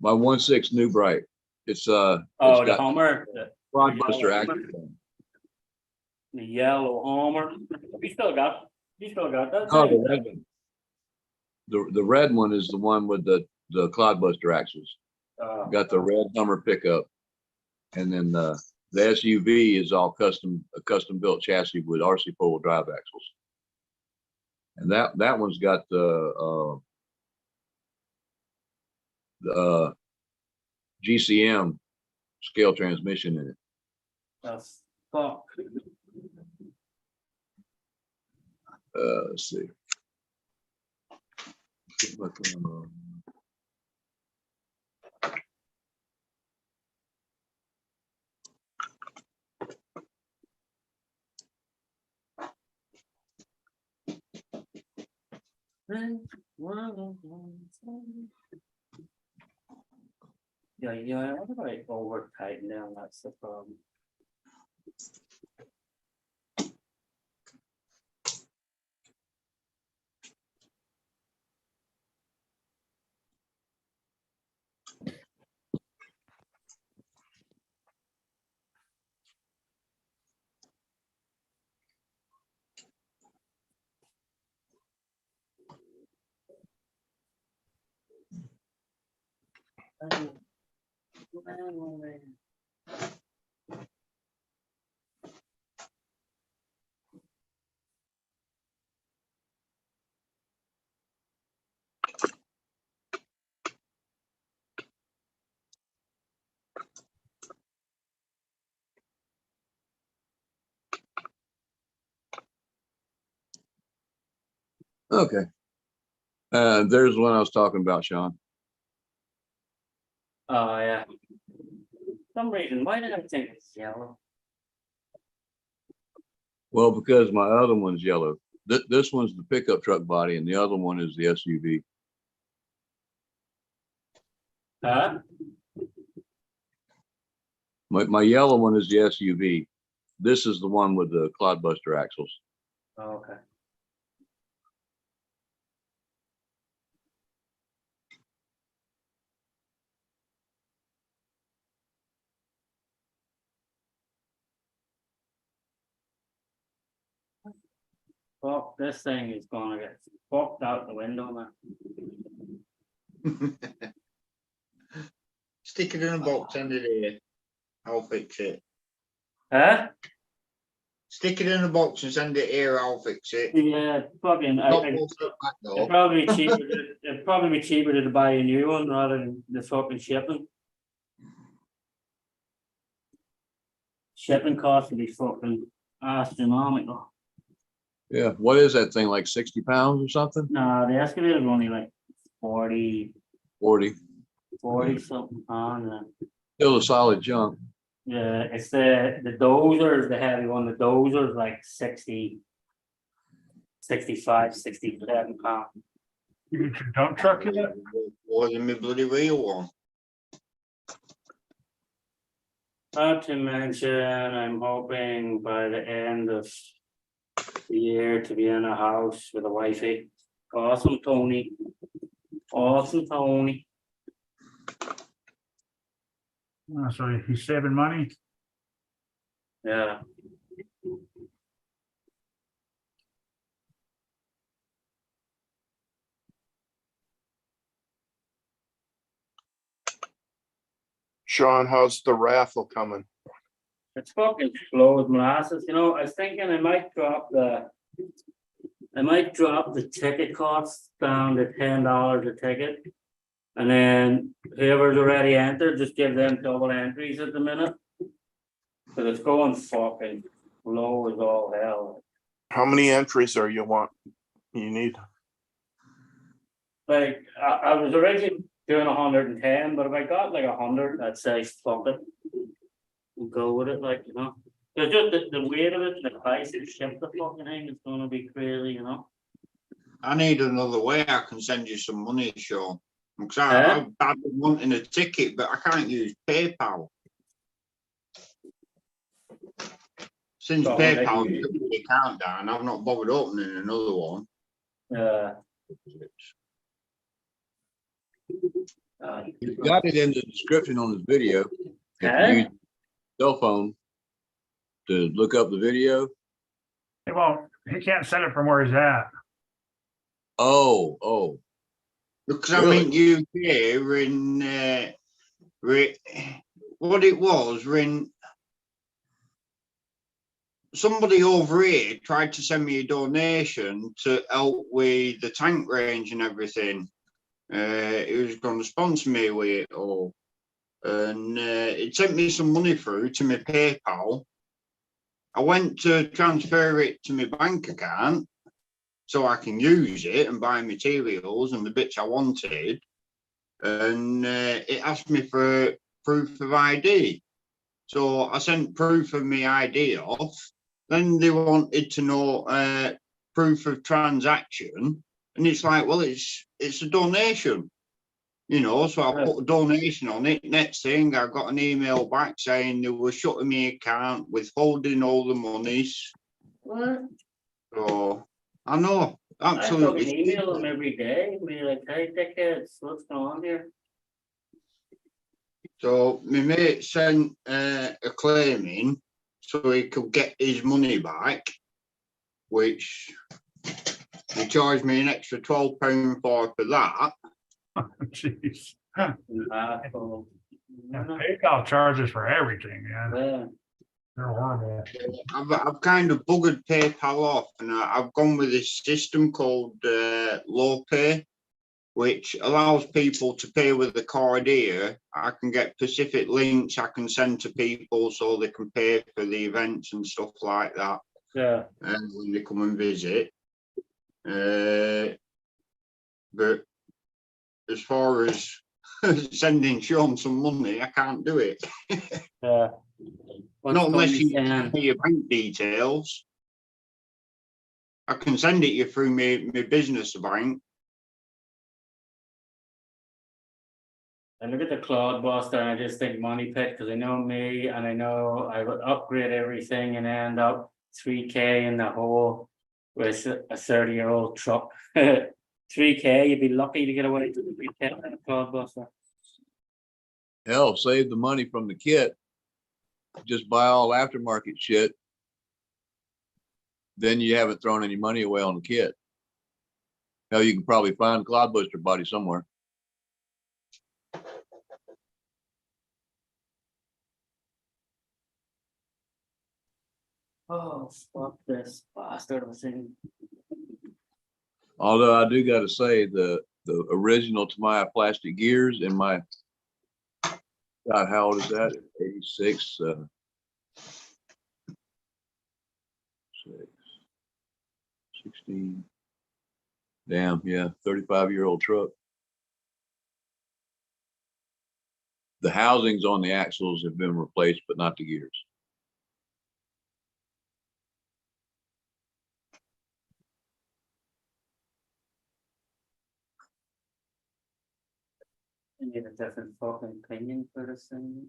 My 1/6 New Bright. It's Oh, it's the got Hummer, Cloudbuster yellow axles. the yellow Hummer. You still got that? Oh, thing? the red one. The red one is the one with the Cloudbuster axles. Got the red Hummer pickup, and then the SUV is all a custom built chassis with RC four-wheel drive axles, and that one's got the GCM scale transmission in it. That's fuck. Let's see. Get my camera on. Yeah, what about I over tighten down? That's the problem. Okay. There's the one I was talking about, Sean. Oh yeah. For some reason, why did I think it's yellow? Well, because my other one's yellow. This one's the pickup truck body and the other one is the SUV. Huh? My yellow one is the SUV. This is the one with the clodbuster axles. Oh, okay. Well, this thing is gonna get popped out the window now. Stick it in a box, send it here. I'll fix it. Huh? Stick it in a box and send it here, I'll fix it. Yeah, fucking, Not post it back it'd though. probably be cheaper, it'd probably be cheaper to buy a new one rather than the fucking shipping. Shipping costs would be fucking astronomical. Yeah, what is that thing, like 60 pounds or something? Nah, the excavator's only like 40 40, something pounds. still a solid junk. Yeah, it's the dozer is the heavy one. The dozer is like 60, 65, 67 pounds. You get your dump truck yet? More than my bloody real one. Not to mention, I'm hoping by the end of the year to be in a house with a wifey. Awesome, Tony. Awesome, Tony. So he's saving money. Yeah. Sean, how's the raffle coming? It's fucking slow as molasses, you know. I was thinking I might drop the ticket costs down to $10 a ticket. And then whoever's already entered, just give them double entries at the minute. Cause it's going fucking low as all hell. How many entries are you need? Like, I was originally doing 110, but if I got like 100, I'd say fuck it. We'll go with it, like, you know. It's just the weight of it, the price to ship the fucking thing is gonna be crazy, you know. I need another way I can send you some money, Sean. Because Eh? I've been wanting a ticket, but I can't use PayPal. Since Oh, PayPal maybe. took the account down, I've not bothered opening another one. You got it in the description on the video. If Eh? you use cell phone to look up the video. He won't, he can't send it from where he's at. Oh, Because I'm in UK, we're in, what it was, we're in, somebody over here tried to send me a donation to help with the tank range and everything. He was going to sponsor me with it all. And it sent me some money through to my PayPal. I went to transfer it to my bank account so I can use it and buy materials and the bits I wanted. And it asked me for proof of ID. So I sent proof of my ID off. Then they wanted to know proof of transaction. And it's like, well, it's a donation, you know, so I put a donation on it. Next thing, I got an email back saying they were shutting my account, withholding all the monies. What? So I know, I fucking absolutely. email them every day, be like, hey, dickheads, what's going on here? So my mate sent a claim in so he could get his money back, which he charged me an extra £12 for that. Jeez. Asshole. PayPal charges for everything, man. Yeah. They're horrible. I've kind of buggered PayPal off, and I've gone with this system called Low Pay, which allows people to pay with the card here. I can get specific links I can send to people so they can pay for the events and stuff like that. Yeah. And when they come and visit. But as far as sending Sean some money, I can't do it. Yeah. Not unless you send me your bank details. I can send it you through my business bank. I look at the cloud buster and I just think money pit, because I know me and I know I would upgrade everything and end up 3K in the hole with a 30-year-old truck. 3K, you'd be lucky to get away with 3K in a cloud buster. Hell, save the money from the kit. Just buy all aftermarket shit. Then you haven't thrown any money away on the kit. Hell, you can probably find Cloudbuster body somewhere. Oh, fuck this bastard was in. Although I do gotta say, the original Tamiya plastic gears in my, God, how old is that? 86, 16. Damn, yeah, 35-year-old truck. The housings on the axles have been replaced, but not the gears. I need a different fucking opinion for this thing.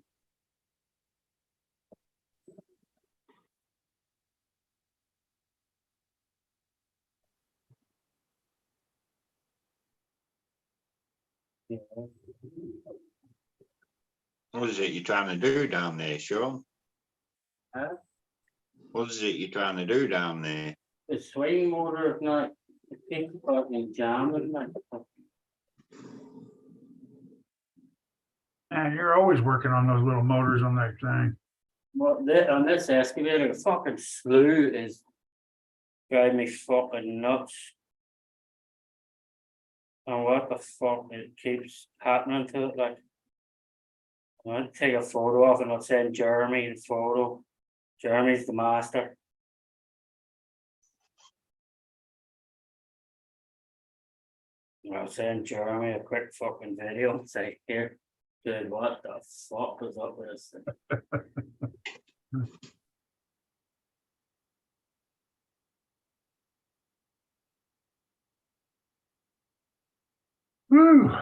Yeah. What is it you're trying to do down there, Sean? Huh? What is it you're trying to do down there? The swing motor, if not, the pink fucking jam with my. And you're always working on those little motors on that thing. Well, on this excavator, the fucking slew is driving me fucking nuts. And what the fuck it keeps happening to it, like. I'll take a photo of it and I'll send Jeremy the photo. Jeremy's the master. I'll send Jeremy a quick fucking video and say, here, dude, what the fuck is up with this thing? Whew.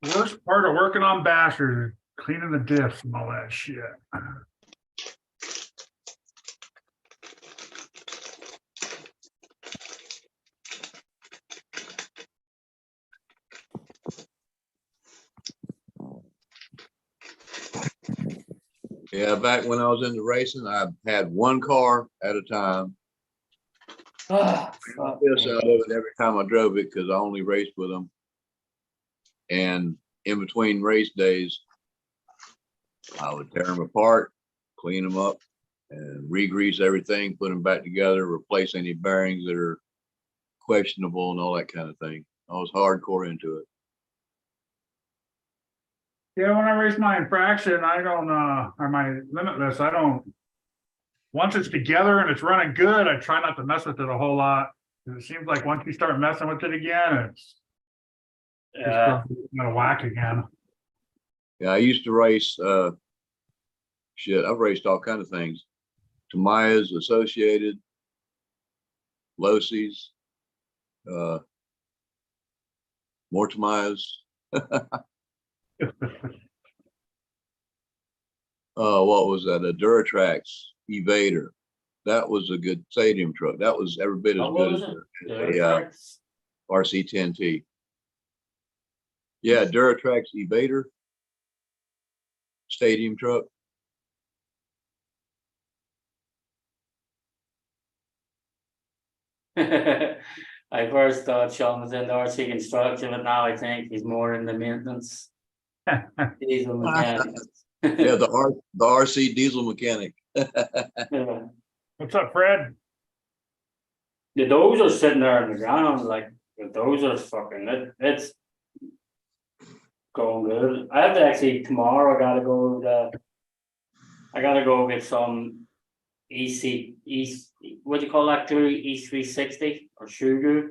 Worst part of working on Bashers is cleaning the diffs and all that shit. Yeah, back when I was into racing, I had one car at a time. Ah, fuck Piss me. out of it every time I drove it because I only raced with them. And in between race days, I would tear them apart, clean them up, and re-grease everything, put them back together, replace any bearings that are questionable and all that kind of thing. I was hardcore into it. Yeah, when I race my infraction, I don't, or my limitless, I don't. Once it's together and it's running good, I try not to mess with it a whole lot. 'Cause it seems like once you start messing with it again, it's Yeah, gonna whack again. Yeah, I used to race, shit, I've raced all kinds of things. Tamiya's, Associated, Losi's, more Tamiya's. What was that? A Duratrax Evader. That was a good stadium truck. That was every bit as what good was as it? a RC10T. Yeah, Duratrax Evader stadium truck. I first thought Sean was in the RC construction, but now I think he's more in the maintenance. Diesel mechanics. Yeah, the RC diesel mechanic. Yeah. What's up, Fred? The dozer's sitting there on the ground, like the dozer's fucking it's going good. I have to actually tomorrow. I gotta go get some what do you call that? E360 or Shugu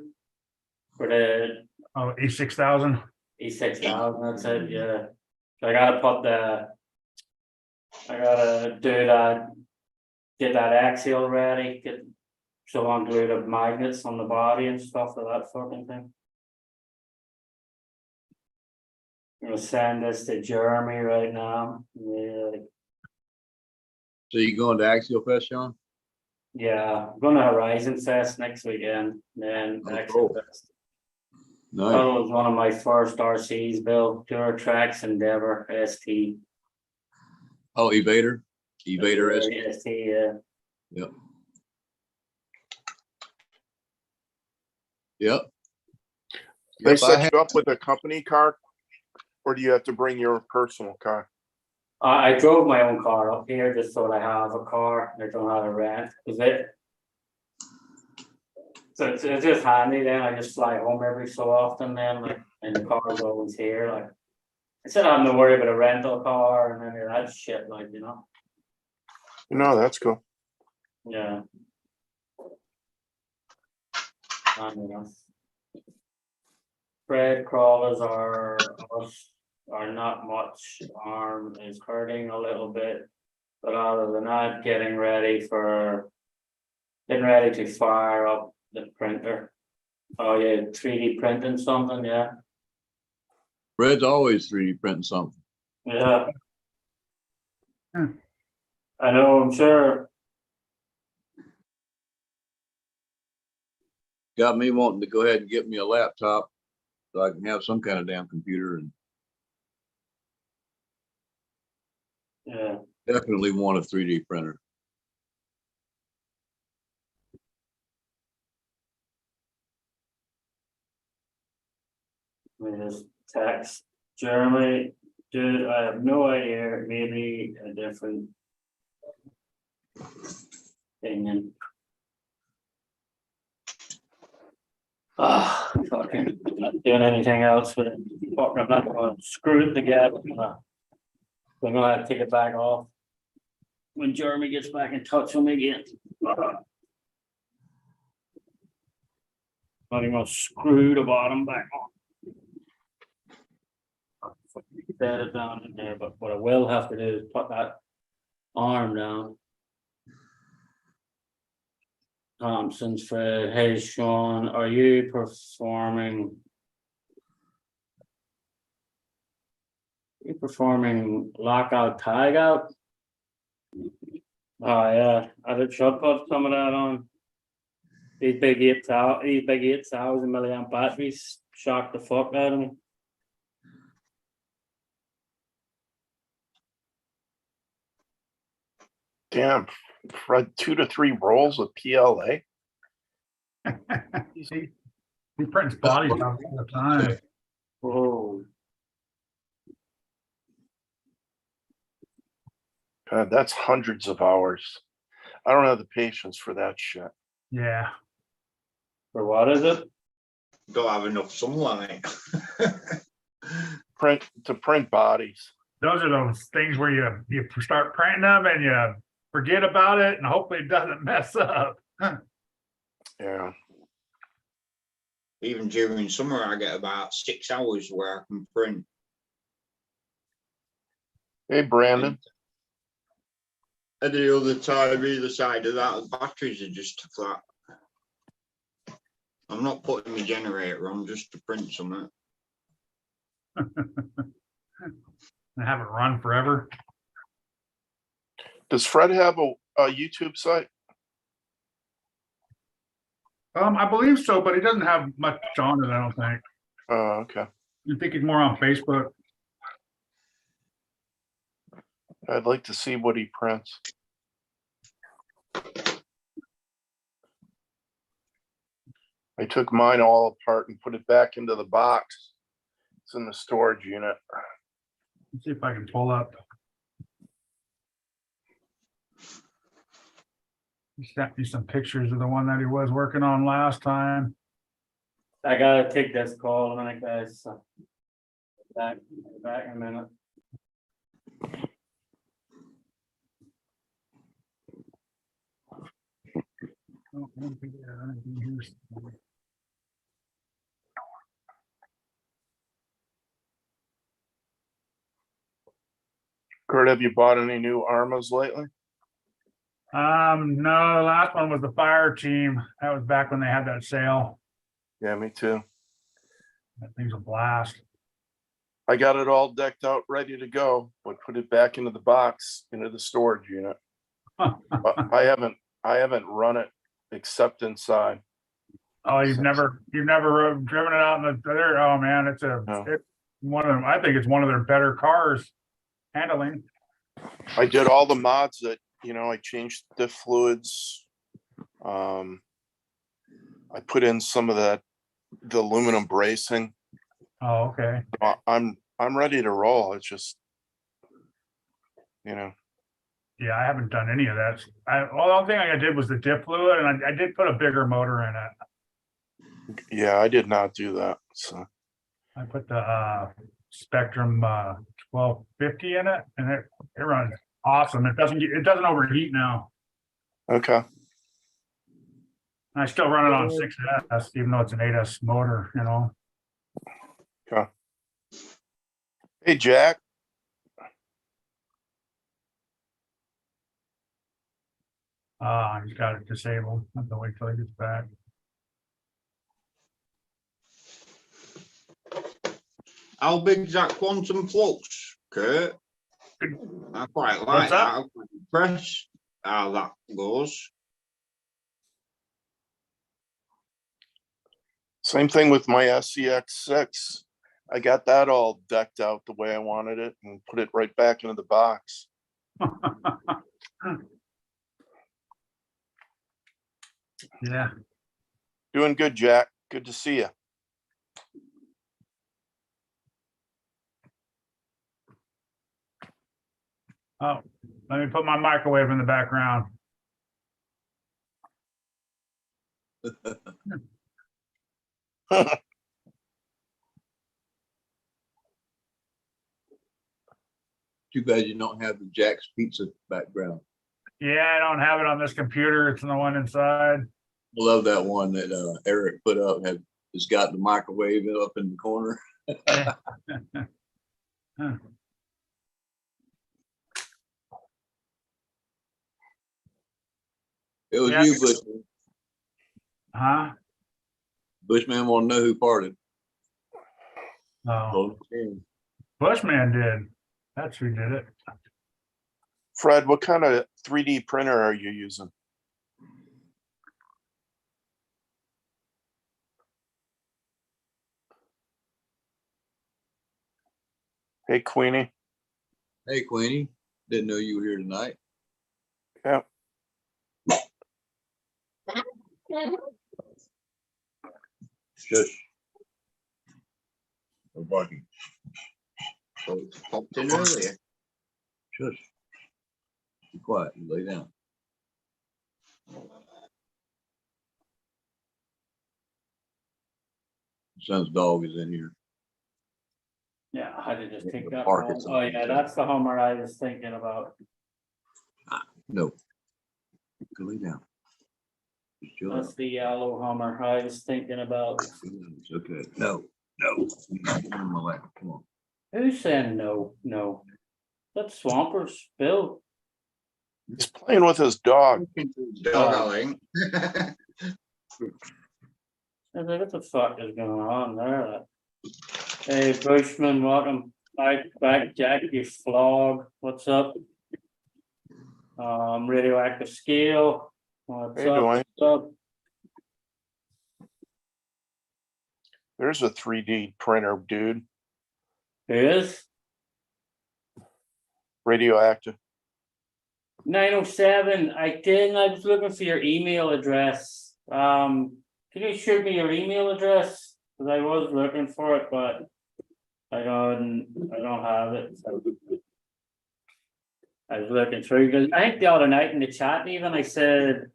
for the Oh, E6000. E6000. That's it. Yeah. So I gotta put I gotta do that. Get that axial ready, get so unglued of magnets on the body and stuff for that fucking thing. I'm gonna send this to Jeremy right now. Yeah, So you going to Axial Fest, Sean? yeah, I'm going to Horizon Fest next weekend, then Oh, Action cool. Fest. Nice. That was one of my first RCs, Bill. Tour Tracks Endeavor ST. Oh, Evader? Evader is, ST, yeah. yep. Yep. They Yep, I set had, you up with a company car, or do you have to bring your personal car? I drove my own car up here just so that I have a car. I don't have to rent. Is it? So it's just handy then. I just fly home every so often then, like, and the car's always here. Like, instead of having to worry about a rental car and any of that shit, like, you know. No, that's cool. Yeah. You know. Bread crawlers are not much. Arm is hurting a little bit, but other than that, getting ready to fire up the printer. Oh yeah, 3D printing something, yeah. Red's always 3D printing something. Yeah. Hmm. I know, I'm sure. Got me wanting to go ahead and get me a laptop so I can have some kind of damn computer, and Yeah. definitely want a 3D printer. Let me just text Jeremy. Dude, I have no idea. Maybe a different opinion. Ah, fucking not doing anything else with it. Fuck, I'm not gonna screw it together. I'm gonna have to take it back off. When Jeremy gets back in touch with me again. Not even gonna screw the bottom back on. Set it down in there, but what I will have to do is put that arm down. Thompson's Fred, hey Sean, are you performing? You performing lockout, tag out? Oh yeah, I should put some of that on. These big 8,000 milliamp batteries shock the fuck out of me. Damn, Fred, 2 to 3 rolls of PLA. He prints bodies out all the time. Whoa. God, that's hundreds of hours. I don't have the patience for that shit. Yeah. For what is it? Don't have enough sunlight. Print bodies. Those are those things where you start printing them and you forget about it and hopefully it doesn't mess up. Yeah. Even during summer, I get about 6 hours where I can print. Hey, Brandon. And the other time, either side of that, the batteries are just flat. I'm not putting my generator on just to print something. And have it run forever. Does Fred have a YouTube site? I believe so, but he doesn't have much on it, I don't think. Oh, okay. You think he's more on Facebook? I'd like to see what he prints. I took mine all apart and put it back into the box. It's in the storage unit. Let's see if I can pull up. He sent me some pictures of the one that he was working on last time. I gotta take this call, and I guys. Back in a minute. Oh, here's- Fred, have you bought any new Armas lately? No, the last one was the fire team. That was back when they had that sale. Yeah, me too. That thing's a blast. I got it all decked out, ready to go, but put it back into the box, into the storage unit. But I haven't run it except inside. Oh, you've never driven it out in the dirt? Oh, man, it's No. one of them. I think it's one of their better cars handling. I did all the mods that, I changed the fluids. I put in some of the aluminum bracing. Oh, okay. I'm ready to roll. It's just, Yeah, I haven't done any of that. The only thing I did was the dip fluid, and I did put a bigger motor in it. yeah, I did not do that. So I put the Spectrum 1250 in it, and it runs awesome. It doesn't overheat now. okay. I still run it on 6S, even though it's an 8S motor, Okay. Hey, Jack. He's got it disabled. I have to wait till he gets back. How big's that quantum flux, Kurt? I quite like What's that. that? I'm quite impressed how that goes. Same thing with my SCX6. I got that all decked out the way I wanted it and put it right back into the box. Yeah. Doing good, Jack. Good to see you. Oh, let me put my microwave in the background. Too bad you don't have the Jack's Pizza background. Yeah, I don't have it on this computer. It's the one inside. I love that one that Eric put up. It's got the microwave up in the corner. It was Yeah. you, Bushman. Huh? Bushman want to know who farted. Oh, Bushman did. That's who did it. Fred, what kind of 3D printer are you using? Hey, Queenie. Hey, Queenie. Didn't know you were here tonight. Yeah. Shush. No barking. So it's popped in earlier. Shush. Be quiet. You lay down. Son's dog is in here. Yeah, I had to just pick that. Park one. it Oh, yeah, somewhere. that's the Hummer I was thinking about. No. Go lay down. Just chill out. That's the yellow Hummer I was thinking about. It's okay. No. Get on my lap. Come on. Who's saying no? No. That's Swampers, Bill. He's playing with his dog. Dog, I think. I was like, what the fuck is going on there? Hey, Bushman, welcome back, Jack, you flog. What's up? Radioactive scale. What's Hey, up? Dwayne. What's up? There's a 3D printer, dude. Who is? Radioactive. 907. I was looking for your email address. Can you shoot me your email address? Because I was looking for it, but I don't have it. So I was looking through because I think the other night in the chat even I said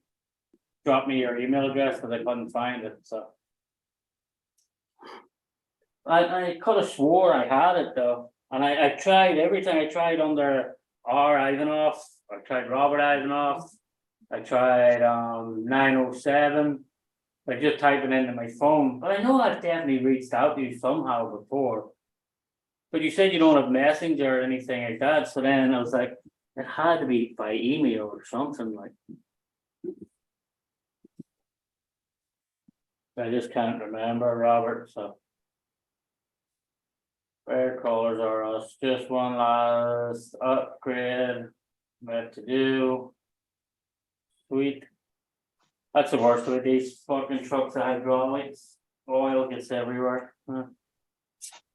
drop me your email address because I couldn't find it. So I could have swore I had it though. And I tried everything. I tried under R. Ivanoff. I tried Robert Ivanoff. I tried 907. I just type it into my phone. But I know I've definitely reached out to you somehow before. But you said you don't have Messenger or anything like that, so then I was like, it had to be by email or something like. I just can't remember, Robert, so. Fair colors are us, just one last upgrade, what to do. Sweet. That's the worst with these fucking trucks, the hydraulics, oil gets everywhere. Huh.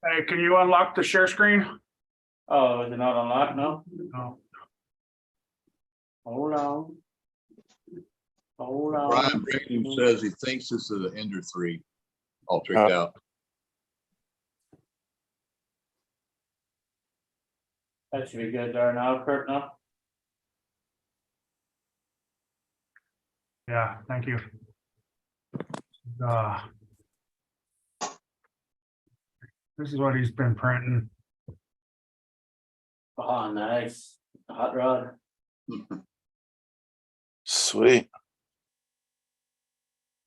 Hey, can you unlock the share screen? Oh, is it not unlocked? No, No. hold on. Hold Brian on. Brandon says he thinks this is an Ender 3, all tricked out. That should be good there now, Kurt, now. Yeah, thank you. This is what he's been printing. Oh, nice. Hot rod. Sweet.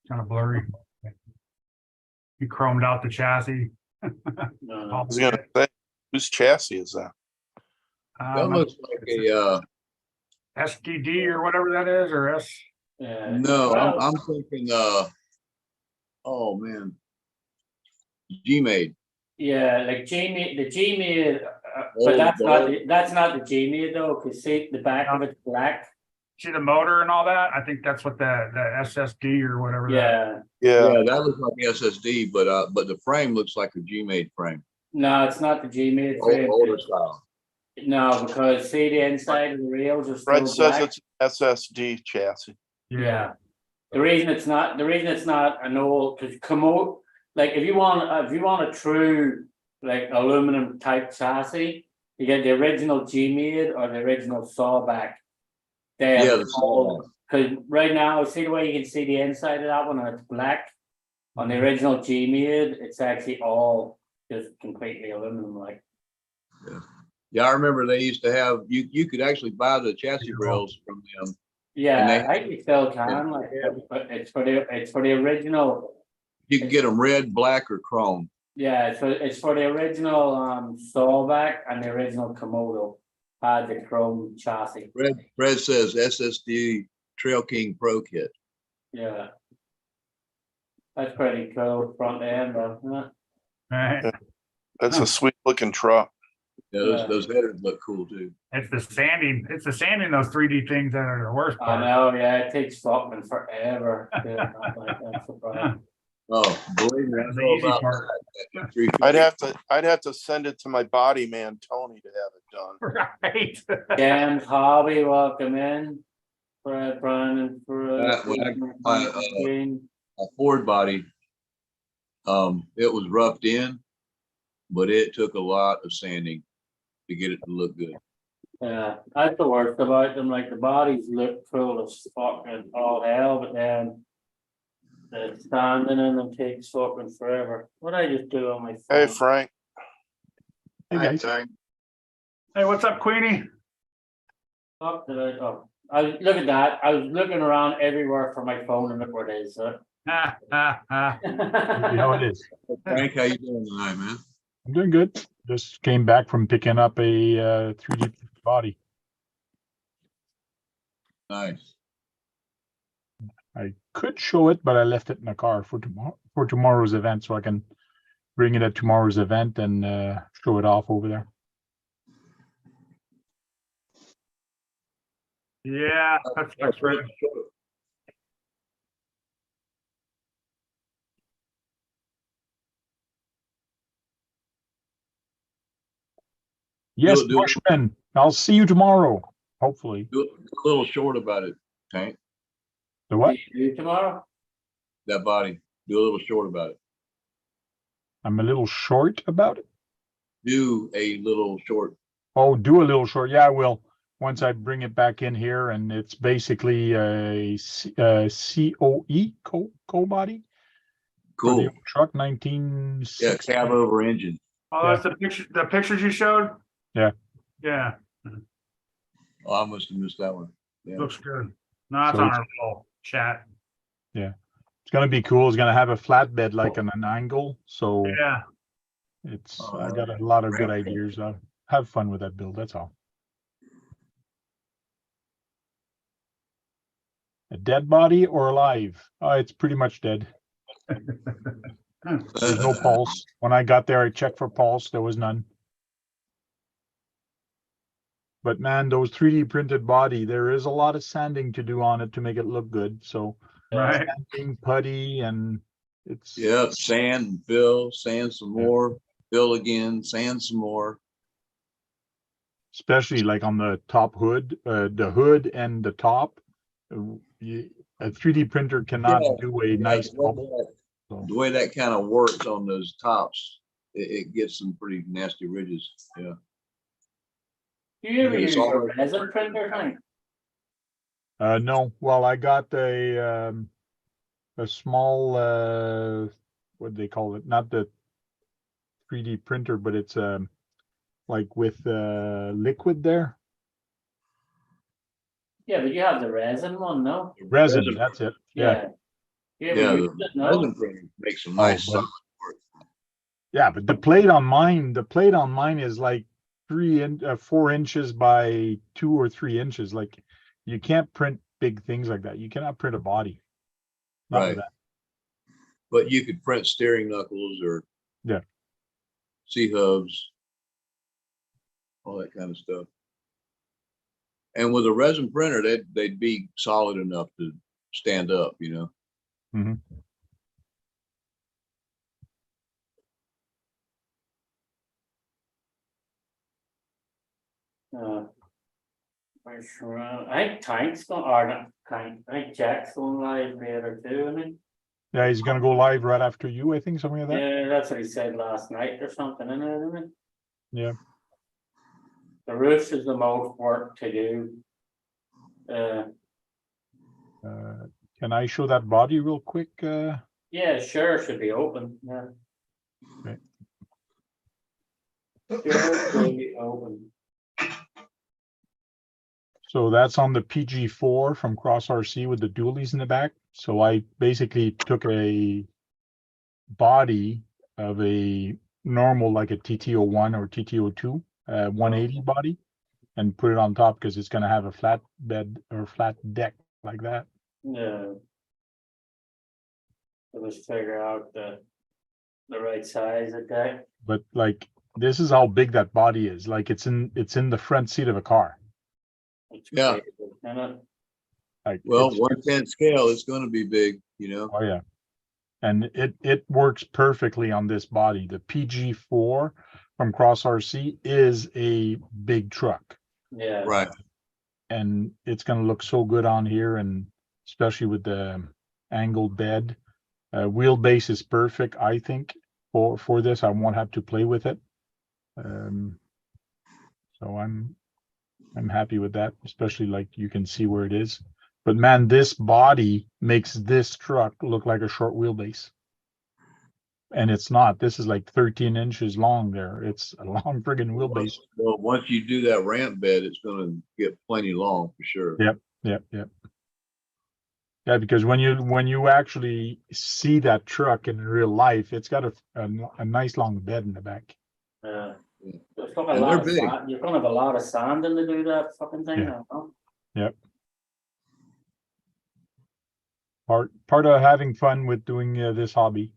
Kind of blurry. He chromed out the chassis. No, I no. was gonna say, whose chassis is that? That looks like a, STD or whatever that is, or S. Yeah. no, Well, I'm thinking, oh man. G-Made. yeah, like Jamie, the Jamie, but Old that's not the Jamie though, cause see the back of it's black. See the motor and all that? I think that's what the SSD or whatever that. Yeah, Yeah, that looks like SSD, but the frame looks like a G-Made frame. no, it's not the Jamie. Older style. No, because see the inside of the rails are Fred still says black. it's SSD chassis. Yeah. The reason it's not an old, cause Komodo, like if you want a true like aluminum type chassis, you get the original G-Made or the original sawback. They Yeah, have the all, sawback. cause right now, see the way you can see the inside of that one and it's black. On the original G-Made, it's actually all just completely aluminum like. Yeah, I remember they used to have, you could actually buy the chassis rails from them. And Yeah, they- I think you still can, like, but it's for the original. You can get them red, black, or chrome. Yeah, so it's for the original Sawback and the original Komodo had the chrome chassis. Fred says SSD Trail King Pro Kit. Yeah. That's pretty cool front end though, isn't it? Right. That's a sweet looking truck. Yeah, Yeah. those headers look cool too. It's the sanding, those 3D things that are the worst I part. know, yeah, it takes fucking forever. Yeah, I'm like, that's the problem. Oh, believe me, I That's the know easy about part. that. 350. I'd have to send it to my body man, Tony, to have it done. Right. Dan's Hobby, welcome in. Fred, Brian and Fred. When a Ford body, it was roughed in, but it took a lot of sanding to get it to look good. Yeah, that's the worst about them, like the bodies look full of fucking all hell, but then. The standing in them takes fucking forever. What'd I just do on my phone? Hey, Frank. Hey, guys. Hey, what's up, Queenie? Fuck did look at that, I was looking around everywhere for my phone and look where it is, Ha, ha, ha. You know it is. Frank, how you doing tonight, man? I'm doing good. Just came back from picking up a 3D body. Nice. I could show it, but I left it in the car for tomorrow's event, so I can bring it at tomorrow's event and show it off over there. Yeah, that's right. Yes, Do it. Bushman. I'll see you tomorrow, hopefully. Do a little short about it, Tank. The what? You tomorrow? That body. Do a little short about it. I'm a little short about it. Do a little short. Oh, do a little short. Yeah, I will. Once I bring it back in here, and it's basically a COE body for the Cool. old truck, 1960. Yeah, cab over engine. Oh, that's the pictures you showed? Yeah. Yeah, Oh, I must have missed that one. Yeah. looks good. No, it's So on it's- our little chat. It's gonna be cool. It's gonna have a flatbed like on an angle, so Yeah, I got a lot of good ideas. I'll have fun with that build, that's all. A dead body or alive? It's pretty much dead. There's no pulse. When I got there, I checked for pulse. There was none. But man, those 3D printed body, there is a lot of sanding to do on it to make it look good. So Right. sanding, putty, and it's Yeah, sand, fill, sand some more, fill again, sand some more. especially like on the top hood, the hood and the top. A 3D printer cannot Yeah, do a nice bubble. So, The way that kind of works on those tops, it gets some pretty nasty ridges. Yeah. Do you ever It's use a all- resin printer, Hank? no, well, I got a small, what do they call it? Not the 3D printer, but it's like with liquid there. Yeah, but you have the resin one, no? Resin, that's it. Yeah. You ever Yeah, use the it, no? resin printer makes some Oh, nice but- solid work. Yeah, but the plate on mine is like 4 inches by 2 or 3 inches. Like you can't print big things like that. You cannot print a body. Not with Right. that. But you could print steering knuckles or Yeah. C-hubs, all that kind of stuff. And with a resin printer, they'd be solid enough to stand up, you know. Mhm. I think Tank's going, or not Tank, I think Jack's going live later too, isn't he? Yeah, he's gonna go live right after you, I think, something like that. Yeah, that's what he said last night or something, isn't it? Yeah. The roof is the most work to do. Can I show that body real quick? Yeah, sure, should be open, yeah. Okay. Sure, should be open. So that's on the PG4 from Cross RC with the dualies in the back. So I basically took a body of a normal, like a TT01 or TT02, 180 body, and put it on top because it's gonna have a flat bed or flat deck like that. Yeah. So let's figure out the right size of that. But like, this is how big that body is. Like it's in the front seat of a car. Yeah. Like, Well, it's- 1/10 scale is going to be big, you know. Oh yeah. And it works perfectly on this body. The PG4 from Cross RC is a big truck, Yeah. Right. and it's gonna look so good on here, and especially with the angled bed. Wheelbase is perfect, I think, for this. I won't have to play with it. So I'm happy with that, especially like you can see where it is. But man, this body makes this truck look like a short wheelbase. And it's not. This is like 13 inches long there. It's a long friggin' wheelbase. Well, once you do that ramp bed, it's going to get plenty long for sure. Yep. Yeah, because when you actually see that truck in real life, it's got a nice long bed in the back. There's gonna And be a lot they're of big. sand, you're gonna have a lot of sanding to do that fucking thing, Yeah. huh? Yep. Part of having fun with doing this hobby.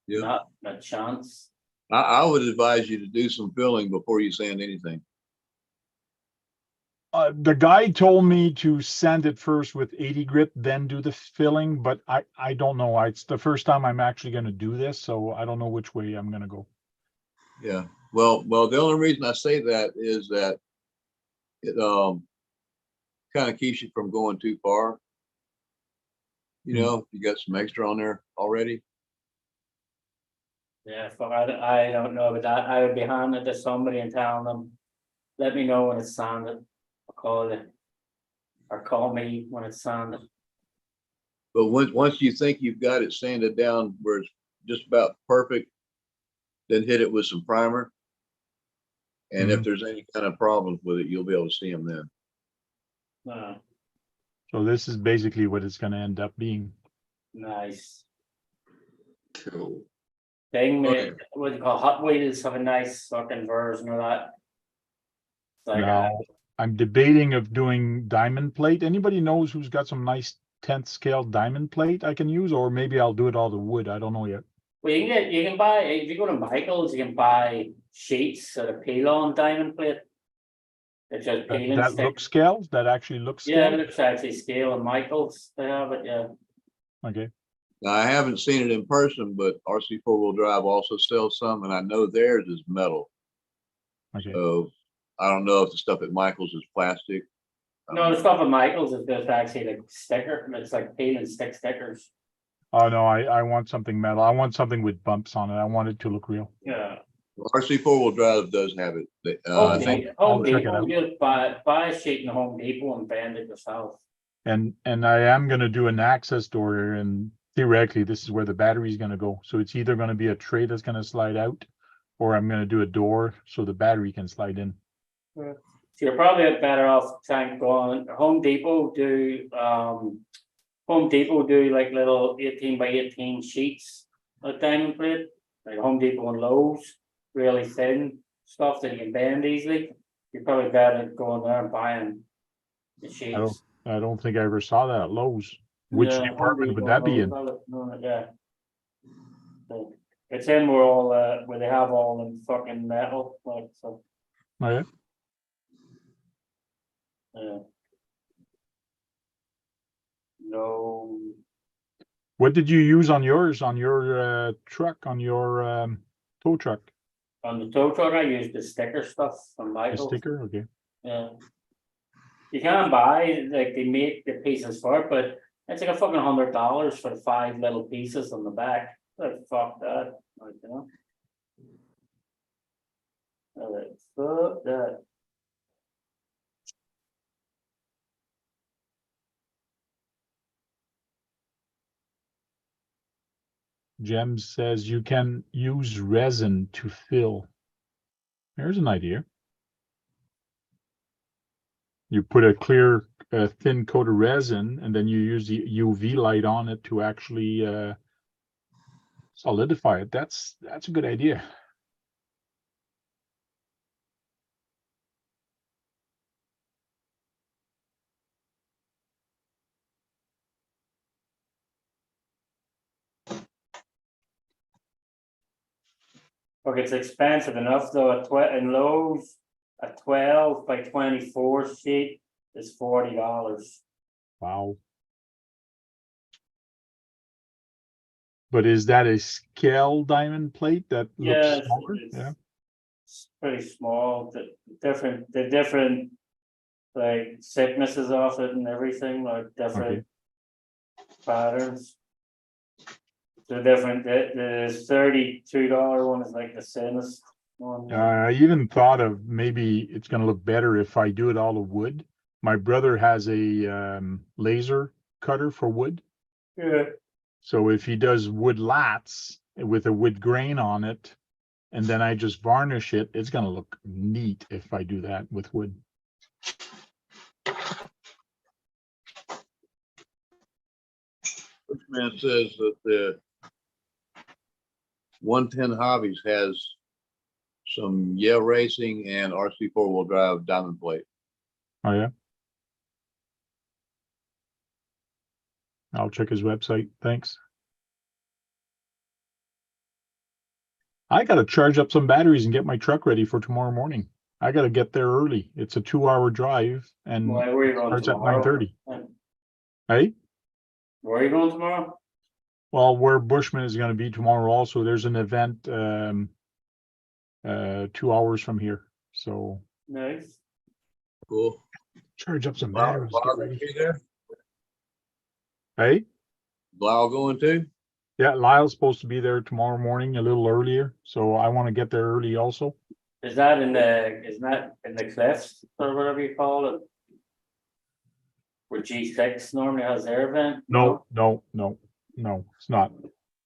Yeah. Not a chance. I would advise you to do some filling before you sand anything. The guy told me to sand it first with 80 grit, then do the filling, but I don't know. It's the first time I'm actually going to do this, so I don't know which way I'm going to go. Yeah. Well, the only reason I say that is that it kind of keeps you from going too far. You know, you got some extra on there already. Yeah, fuck, I don't know, but that I would be handing it to somebody and telling them, let me know when it's sanded. I'll call it. Or call me when it's sanded. But once you think you've got it sanded down where it's just about perfect, then hit it with some primer. And if there's any kind of problems with it, you'll be able to see them then. So this is basically what it's going to end up being. Nice. Cool. thing, Okay. what do you call Hot Wheels have a nice fucking version of that. It's like, Now, I'm debating of doing diamond plate. Anybody knows who's got some nice 10th scale diamond plate I can use, or maybe I'll do it all the wood. I don't know yet. well, you can buy, if you go to Michael's, you can buy sheets of the peel on diamond plate. It's just peeling That stick. looks scale. That actually looks Yeah, it scale. looks actually scale on Michael's, they have it, yeah. Okay. Now, I haven't seen it in person, but RC four-wheel drive also sells some, and I know theirs is metal. Okay. So I don't know if the stuff at Michael's is plastic. No, the stuff at Michael's is just actually like sticker, it's like peel and stick stickers, Oh no, I want something metal. I want something with bumps on it. I want it to look real. yeah. RC four-wheel drive does have it. I think I'll Home check it Depot, out. just buy a sheet in the Home Depot and bend it yourself. And I am gonna do an access door, and theoretically, this is where the battery is gonna go. So it's either gonna be a tray that's gonna slide out, or I'm gonna do a door so the battery can slide in. So you're probably better off trying going, Home Depot do like little 18 by 18 sheets of diamond plate, like Home Depot and Lowe's, really thin stuff that you can bend easily. You're probably better going there and buying the sheets. I don't think I ever saw that at Lowe's. Which Yeah, Home department would Depot that and be in? Lowe's, yeah. So, it's in where all where they have all them fucking metal, like, so, Oh, yeah? yeah. No, What did you use on yours, on your truck, on your tow truck? on the tow truck, I use the sticker stuff from A Michael's. sticker? Okay. Yeah. You can buy, like, they make the pieces for it, but it's like a fucking $100 for the 5 little pieces on the back. Like, fuck that, like, you know. Like, fuck that. Jem says you can use resin to fill. There's an idea. You put a clear, thin coat of resin, and then you use the UV light on it to actually solidify it. That's a good idea. Look, it's expensive enough though, in Lowe's, a 12 by 24 sheet is $40. Wow. But is that a scale diamond plate that Yeah, looks smaller? it's Yeah. pretty small, the different like thicknesses of it and everything, like different patterns. The different, the $32 one is like the thinnest one. I even thought of maybe it's gonna look better if I do it all of wood. My brother has a laser cutter for wood. Yeah. So if he does wood lats with a wood grain on it, and then I just varnish it, it's gonna look neat if I do that with wood. this man says that the 110 Hobbies has some Yale Racing and RC four-wheel drive diamond plate. Oh, yeah? I'll check his website. Thanks. I gotta charge up some batteries and get my truck ready for tomorrow morning. I gotta get there early. It's a 2-hour drive and Why, where are you going starts at tomorrow? 9:30. Hey? Where are you going tomorrow? Well, where Bushman is gonna be tomorrow also, there's an event 2 hours from here. So Nice. Cool. charge up some Blau batteries. Get gonna ready. be there? Hey? Blau going too? Yeah, Lyle's supposed to be there tomorrow morning a little earlier, so I want to get there early also. Is that in the cliffs or whatever you call it? Where G6 normally has their event? No, it's not.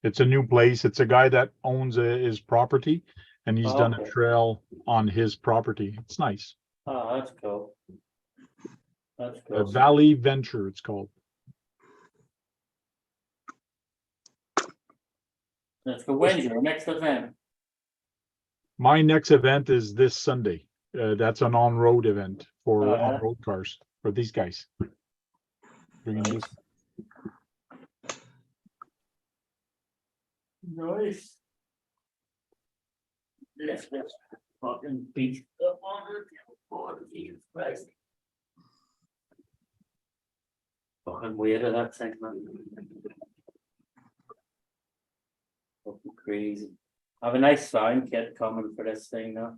It's a new place. It's a guy that owns his property, and he's done a Okay. trail on his property. It's nice. Oh, that's cool. That's A cool. Valley Venture, it's called. Let's go. When's your next event? My next event is this Sunday. That's an on-road event for Oh, yeah? on-road cars for these guys. Bringing this. Nice. Yes, fucking beat up on it. Oh, Jesus Christ. Fucking weird of that thing, man. Fucking crazy. I have a nice sound kit coming for this thing now.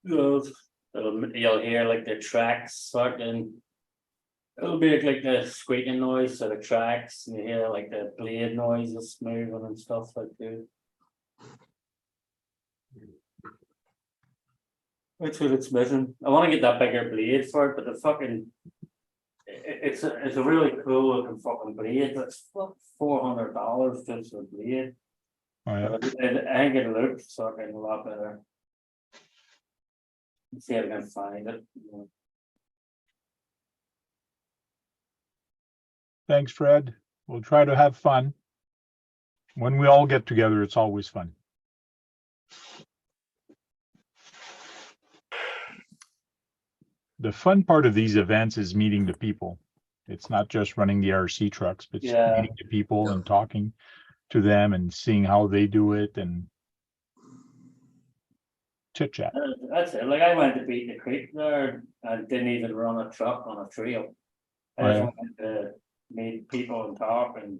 You'll hear like the tracks fucking. It'll be like the squeaking noise of the tracks, and you hear like the blade noises moving and stuff like that. That's what it's missing. I want to get that bigger blade for it, but the fucking it's a really cool looking fucking blade. It's $400 just for a blade. Oh, yeah. And I think it looks fucking a lot better. Let's see if I can find it. Thanks, Fred. We'll try to have fun. When we all get together, it's always fun. The fun part of these events is meeting the people. It's not just running the RC trucks, but Yeah. meeting the people and talking to them and seeing how they do it and chit chat. That's it. Like I went to Beat the Creek there and didn't even run a truck on a trail. I Oh, just yeah. went to meet people and talk and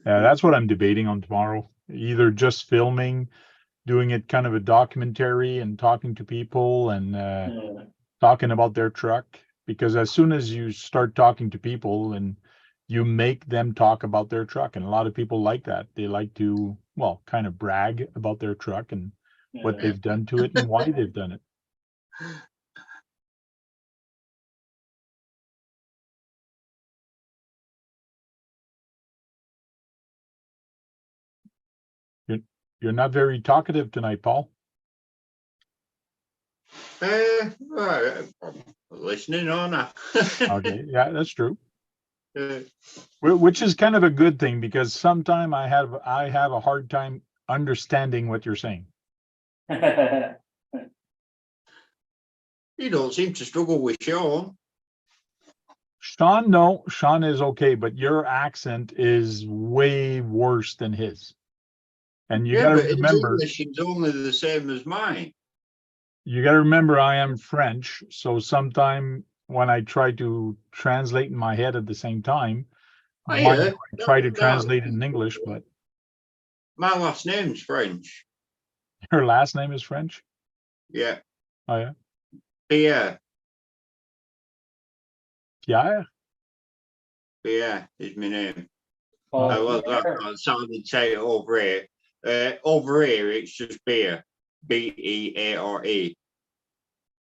Yeah, that's what I'm debating on tomorrow. Either just filming, doing it kind of a documentary and talking to people and talking about their truck. Because as soon as you start talking to people and you make them talk about their truck, and a lot of people like that. They like to, well, kind of brag about their truck and what they've done to it and why they've done it. You're not very talkative tonight, Paul. Right, I'm listening on now. Okay, yeah, that's true. Uh, Which is kind of a good thing because sometimes I have a hard time understanding what you're saying. You don't seem to struggle with Sean. Sean, no, Sean is okay, but your accent is way worse than his. And you Yeah, gotta but his remember, English is only the same as mine. I am French, so sometime when I try to translate in my head at the same time, Oh, mind yeah. you, I try to No, translate it in English, but my last name's French. your last name is French? Yeah. Oh yeah. Pierre. Yeah. Pierre is my name. Oh, That's how they say it over here. Over here, it's just beer. Beare.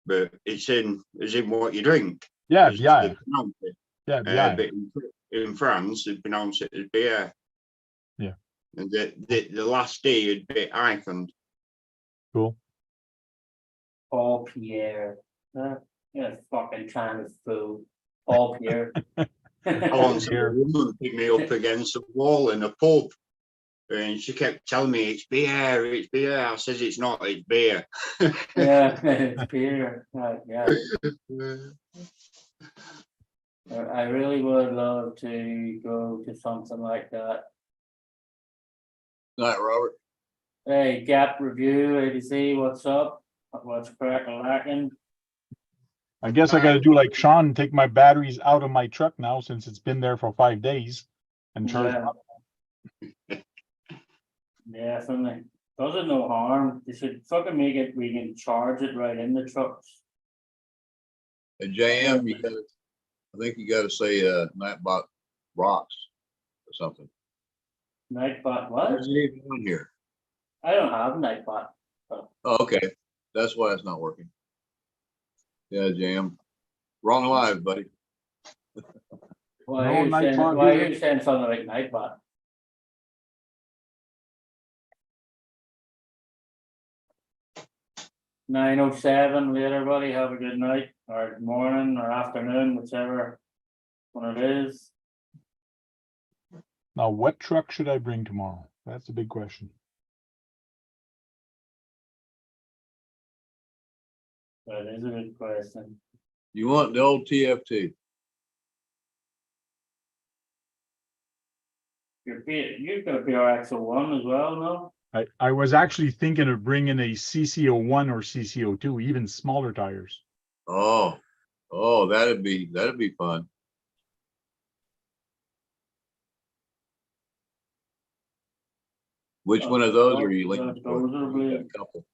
But it's in what you drink. Yeah, as yeah. they pronounce it. Yeah, yeah. But in France, they pronounce it as beer. Yeah. And the last D would be hyphened. Cool. Paul Pierre. Yeah, fucking kind of fool. Paul Pierre. I once had a woman pick me up against a wall in a pub, and she kept telling me it's beer, it's beer. I says it's not, it's beer. Yeah, it's Pierre. Yeah. I really would love to go to something like that. Night, Robert. Hey, Gap Review, ADC, what's up? What's cracking lacking? I guess I got to do like Sean, take my batteries out of my truck now since it's been there for 5 days and charge them up. Yeah, something. Does it no harm? They should fucking make it, we can charge it right in the trucks. And JM, I think you gotta say, Nightbot rocks or something. Nightbot, what? There's even on here. I don't have Nightbot. Oh, okay. That's why it's not working. Yeah, JM. Wrong live, buddy. Why No are you saying, Nightbot why are here. you saying something like Nightbot? $9:07 later, buddy. Have a good night or morning or afternoon, whichever one it is. Now, what truck should I bring tomorrow? That's a big question. That is a good question. You want the old TFT? You've got a PRX01 as well, no? I was actually thinking of bringing a CC01 or CC02, even smaller tires. Oh, that'd be fun. Which one of those are you looking for? Those are You got blue. a couple.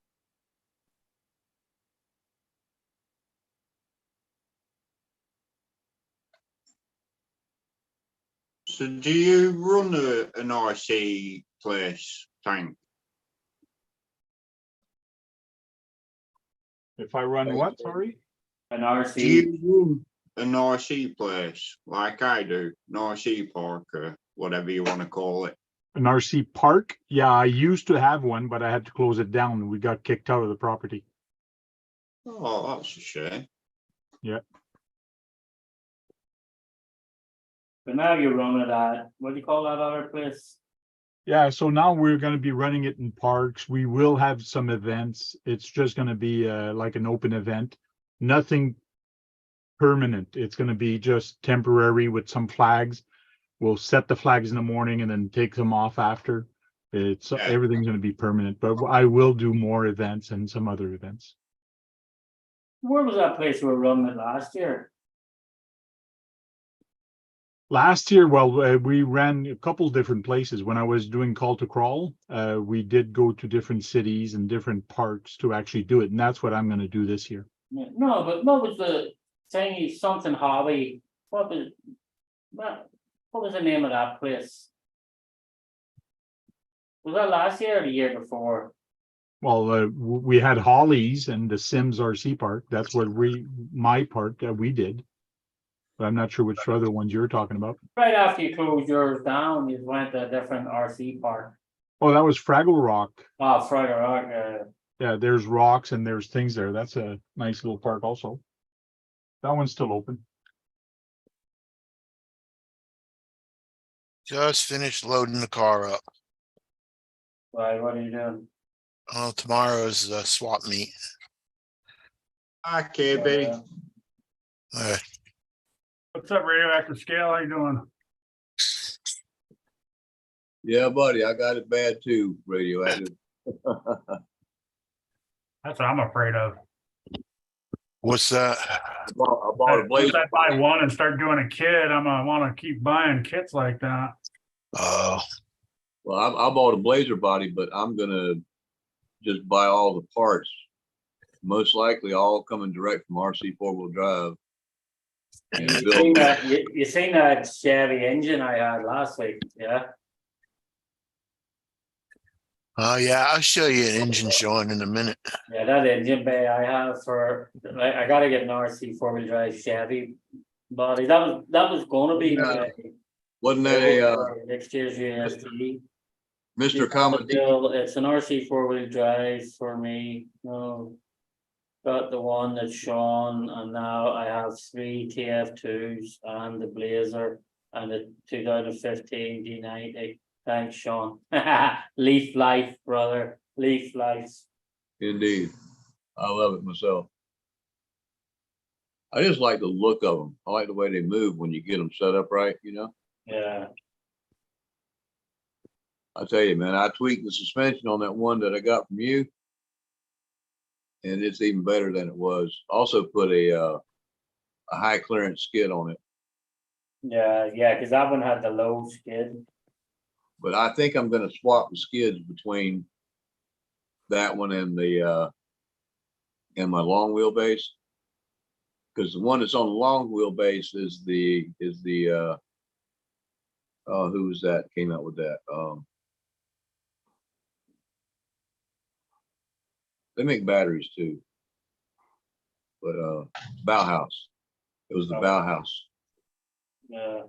So do you run an RC place, Tank? If I run what, sorry? An Do RC. you run an RC place like I do, an RC park or whatever you want to call it? An RC park? Yeah, I used to have one, but I had to close it down. We got kicked out of the property. Oh, that's a shame. But now you're running that, what do you call that other place? Yeah, so now we're going to be running it in parks. We will have some events. It's just going to be like an open event. Nothing permanent. It's going to be just temporary with some flags. We'll set the flags in the morning and then take them off after. It's Yeah. everything's going to be permanent, but I will do more events and some other events. Where was that place we were running it last year? Last year, well, we ran a couple different places. When I was doing Call to Crawl, we did go to different cities and different parks to actually do it, and that's what I'm going to do this year. No, but what was the thingy, something hobby, what was the name of that place? Was that last year or the year before? Well, we had Holly's and the Sims RC Park. That's what my park that we did. But I'm not sure which other ones you're talking about. Right after you closed yours down, you went to a different RC park. Oh, that was Fraggle Rock. Oh, Friday Rock, Yeah, there's rocks and there's things there. That's a nice little park also. That one's still open. Just finished loading the car up. why, what are you doing? Oh, tomorrow's the swap meet. Hi, KB. Uh, What's up, radioactive scale? How you doing? Yeah, buddy, I got it bad too, radioactive. That's what I'm afraid of. what's that? I bought a Once blazer. I buy one and start doing a kit, I'm gonna want to keep buying kits like that. Oh, Well, I bought a blazer body, but I'm gonna just buy all the parts. Most likely all coming direct from RC 4-wheel drive. And You build. seen that Chevy engine I had last week, yeah? oh yeah, I'll show you an engine showing in a minute. Yeah, that engine bay I have for, like, I gotta get an RC 4-wheel drive Chevy body, that was gonna be Wasn't that a next year's UST. Mr. Common? It's an RC 4-wheel drive for me, no. Got the one that's shown, and now I have 3 TF2s and the Blazer and the 2015 D90. Thanks, Sean. Leaf life, brother, leaf life. Indeed. I love it myself. I just like the look of them. I like the way they move when you get them set up right, you know? Yeah, I tell you, man, I tweaked the suspension on that one that I got from you. And it's even better than it was. Also put a high clearance skid on it. yeah, because that one had the low skid. But I think I'm gonna swap the skids between that one and the and my long wheelbase. Because the one that's on the long wheelbase is the who was that came out with that? They make batteries too. But Bauhaus. It was the Oh. Bauhaus. Yeah,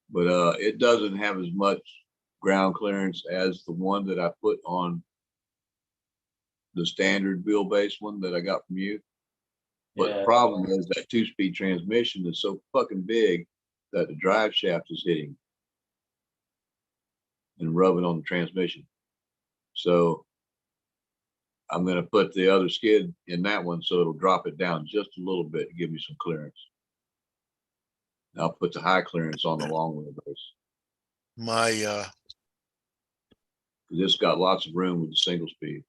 But it doesn't have as much ground clearance as the one that I put on the standard wheelbase one that I got from you. But Yeah. the problem is that 2-speed transmission is so fucking big that the drive shaft is hitting. and rub it on the transmission. So I'm gonna put the other skid in that one so it'll drop it down just a little bit to give me some clearance. I'll put the high clearance on the long wheelbase. My, This got lots of room with the single speed.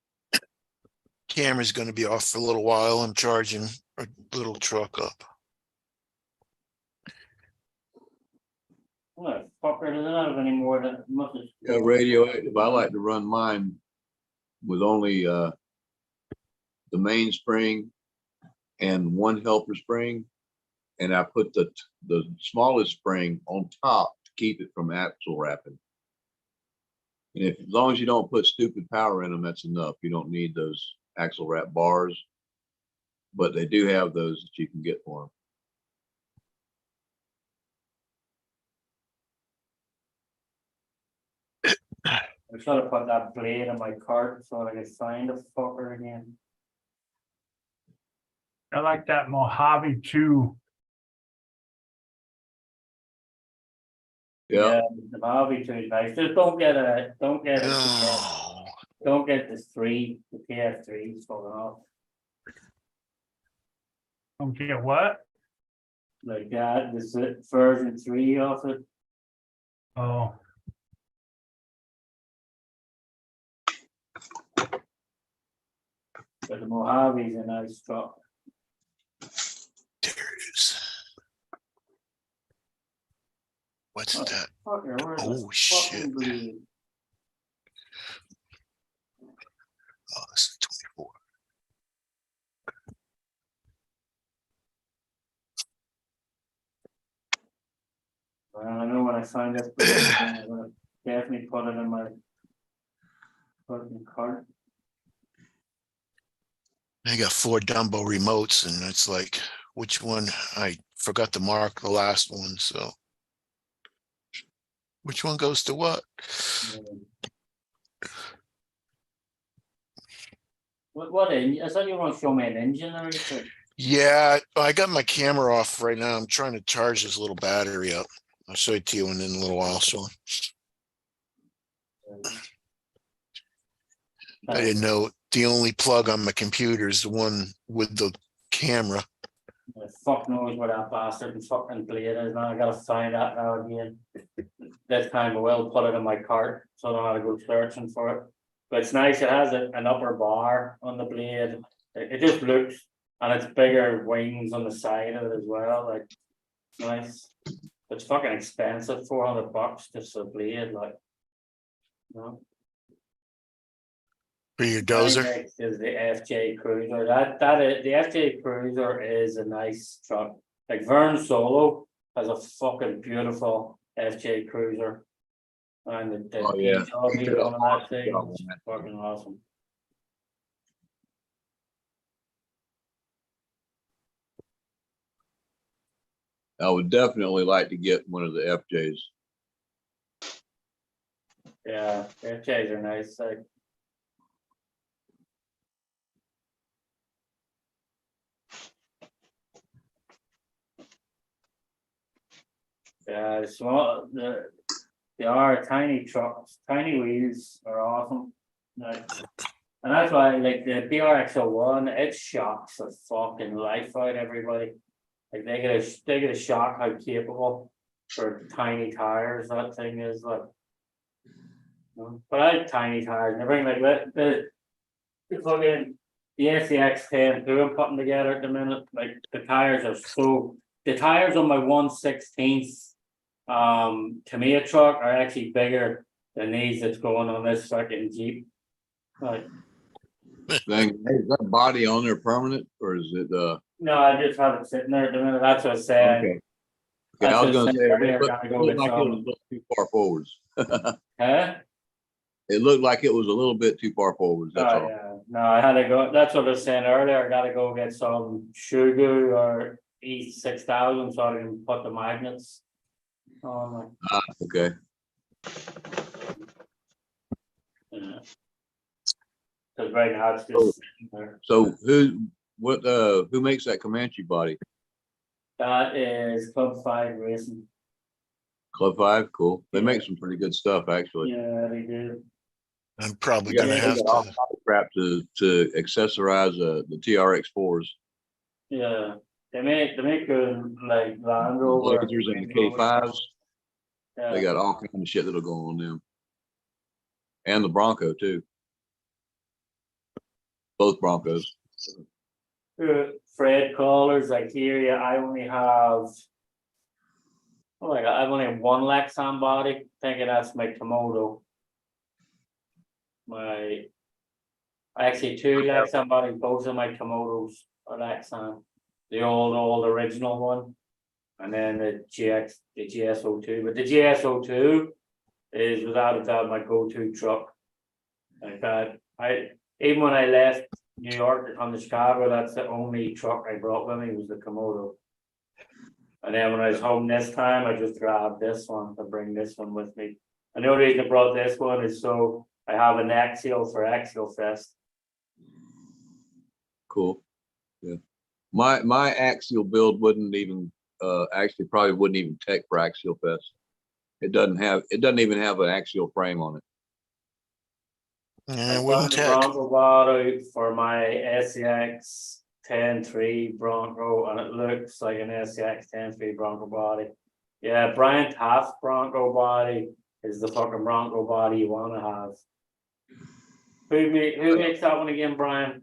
camera's gonna be off for a little while. I'm charging a little truck up. What, fucker, doesn't have any more than much as. Yeah, radioactive. I like to run mine with only the main spring and one helper spring. And I put the smallest spring on top to keep it from axle wrapping. And as long as you don't put stupid power in them, that's enough. You don't need those axle wrap bars, but they do have those that you can get for them. I should have put that blade in my cart so I could find the fucker again. I like that Mojave too. Yeah, The Mojave too is nice. Just don't get Oh, don't get the TF3 falling off Don't get what? like that. This is version 3 of it. Oh, But the Mojave's a nice truck. there it is. What's Oh, that? Fucker, where's Oh, the shit. fucking blade? Oh, this is 24. Well, I know when I find this blade, I'm gonna definitely put it in my fucking cart. I got 4 Dumbo remotes and it's like, which one? I forgot to mark the last one, so. Which one goes to what? What I thought you want to show me an engine or anything. Yeah, I got my camera off right now. I'm trying to charge this little battery up. I'll show it to you in a little while, so. I didn't know the only plug on my computer is the one with the camera. Fuck knows where that bastard and fucking blade is now. I gotta find that now again. This time I will put it in my cart, so I don't have to go searching for it. But it's nice, it has an upper bar on the blade. It just looks, and it's bigger wings on the side of it as well, like, nice. It's fucking expensive, $400 just for a blade, like. No. For your dozer. Next is the FJ Cruiser. The FJ Cruiser is a nice truck. Like Vern Solo has a fucking beautiful FJ Cruiser. And the Oh, yeah. detail He did a on that thing job on is that. fucking awesome. I would definitely like to get one of the FJs. Yeah, FJs are nice. Like, yeah, they are tiny trucks. Tiny wheels are awesome. Like, and that's why, like the BRX01, it shocks the fucking life out of everybody. Like they get a shock how capable for tiny tires that thing is. Like, you know, but I have tiny tires and everything like that. The fucking the SCX 10 I'm putting together at the minute. Like the tires on my 1/16 Tamiya truck are actually bigger than these that's going on this fucking Jeep. Like, Thing, is that body on there permanent or is it no, I just have it sitting there at the minute. That's what I said. okay. That's Yeah, I was what gonna I say said it earlier, looked gotta go looked get like it was a some. little too far forwards. Huh? It looked like it was a little bit too far forwards, that's Oh, all. yeah, no, I had to go, that's what I was saying earlier, I gotta go get some Shugu or E6000 so I can put the magnets on. Okay. Cause right now it's just sitting there. So who makes that Comanche body? That is Club 5 Racing. Club 5, cool. They make some pretty good stuff, actually. Yeah, they do. I'm probably We got, gonna we have got all to, kinds of crap to accessorize the TRX4s, Yeah, they make good like Land Rover. Blazers and the Range Rover K5s. stuff. Yeah. They got all kinds of shit that'll go on them. And the Bronco too. Both Broncos. Fred callers, I hear you. I only have. Oh my God, I've only have one Lexan body. Thinking that's my Komodo. Actually two Lexan bodies, both of my Komodos are Lexan. The old original one. And then the GSO2. But the GSO2 is without a doubt my go-to truck. Like that. Even when I left New York to come to Chicago, that's the only truck I brought with me was the Komodo. And then when I was home this time, I just grabbed this one to bring this one with me. And the only reason I brought this one is so I have an axial for Axial Fest. Cool. Yeah. My axial build wouldn't even actually probably wouldn't even tech for Axial Fest. It doesn't even have an axial frame on it. yeah, I it got wouldn't the tech. Bronco body for my SCX 10.3 Bronco, and it looks like an SCX 10.3 Bronco body. Yeah, Brian Taft's Bronco body is the fucking Bronco body you want to have. Who makes that one again, Brian?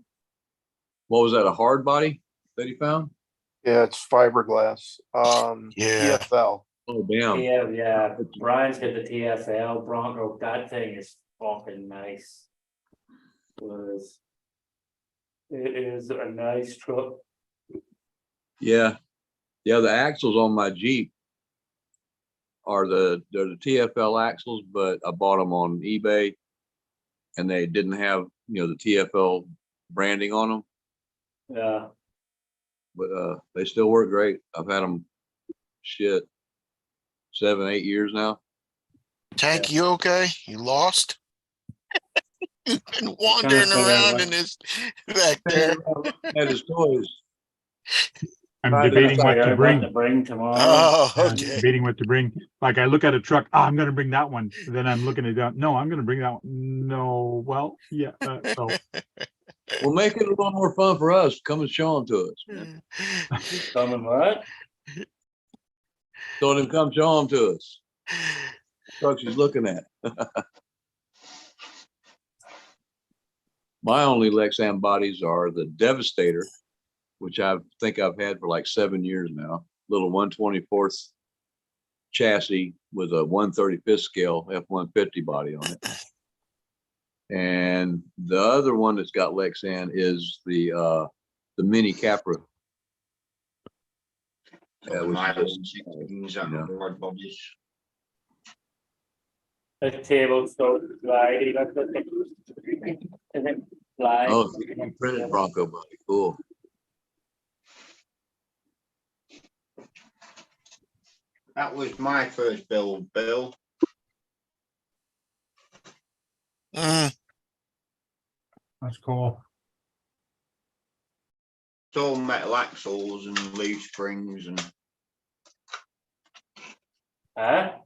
What was that? A hard body that he found? Yeah, it's fiberglass. Yeah. TFL. Oh damn. Yeah, Brian's got the TFL Bronco. That thing is fucking nice. It is a nice truck. Yeah. Yeah, the axles on my Jeep are they're the TFL axles, but I bought them on eBay and they didn't have, the TFL branding on them, Yeah. but they still work great. I've had them 7-8 years now. Tank, you okay? You lost? You've been wandering Kinda figured around out. in this back there. Had his toys. I'm Right, debating what Figure to out bring. to bring tomorrow. Oh, Yeah, I'm okay. debating what to bring. Like I look at a truck, I'm gonna bring that one. Then I'm looking at that. No, I'm gonna bring that one. No, well, yeah. So We'll make it a little more fun for us. Come and show them to us, man. Coming what? Told him come show them to us. Trucks he's looking at. My only Lexan bodies are the Devastator, which I think I've had for like 7 years now. Little 1/24th chassis with a 1/35th scale F-150 body on it. And the other one that's got Lexan is the Mini Capra. Yeah, which My is old just, 16s you know. and board bodies. A table stove gliding. That's the thing. Is it glide? Oh, printed Bronco body, cool. That was my first build, Bill. Mm, That's cool. It's all metal axles and leaf springs and Huh?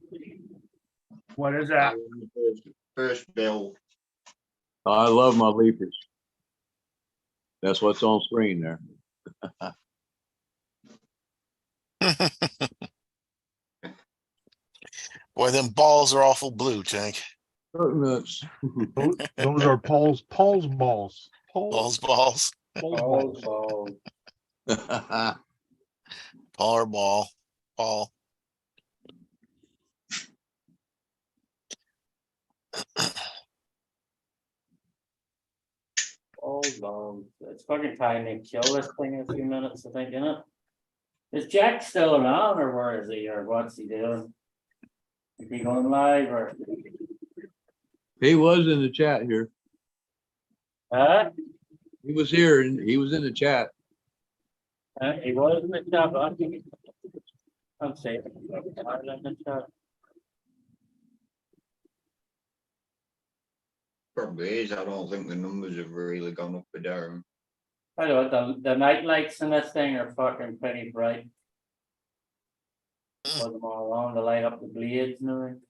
What is that that? was the first build. I love my leafers. That's what's on screen there. boy, them balls are awful blue, Tank. Nuts. those are Paul's balls. Balls, balls. Paul's balls. Oh, Ball or ball. Ball. long. It's fucking time to kill this thing in a few minutes, I think, innit? Is Jack still around or where is he or what's he doing? Is he going live or? He was in the chat here. Huh? He was here and he was in the chat. He was in the chat, but I think. I'm safe. Probably is. I don't think the numbers have really gone up or down. I don't know, the night lights in this thing are fucking pretty bright. Put them all on to light up the blades and everything.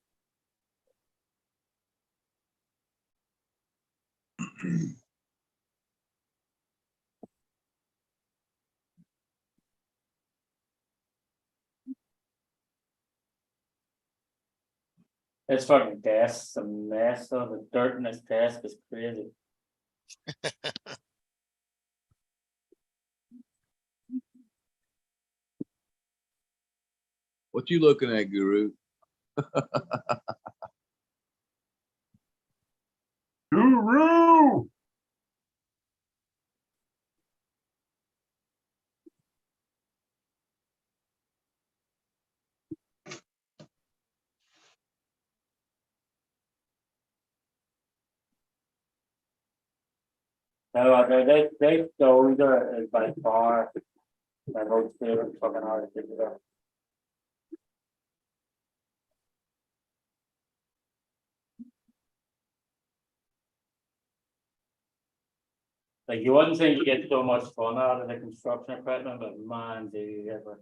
This fucking desk's a mess, though. The dirt in this desk is crazy. What you looking at, Guru? Guru! No, those are by far my most favorite fucking artists. Like you wouldn't think you get so much fun out of the construction equipment, but man, do you ever.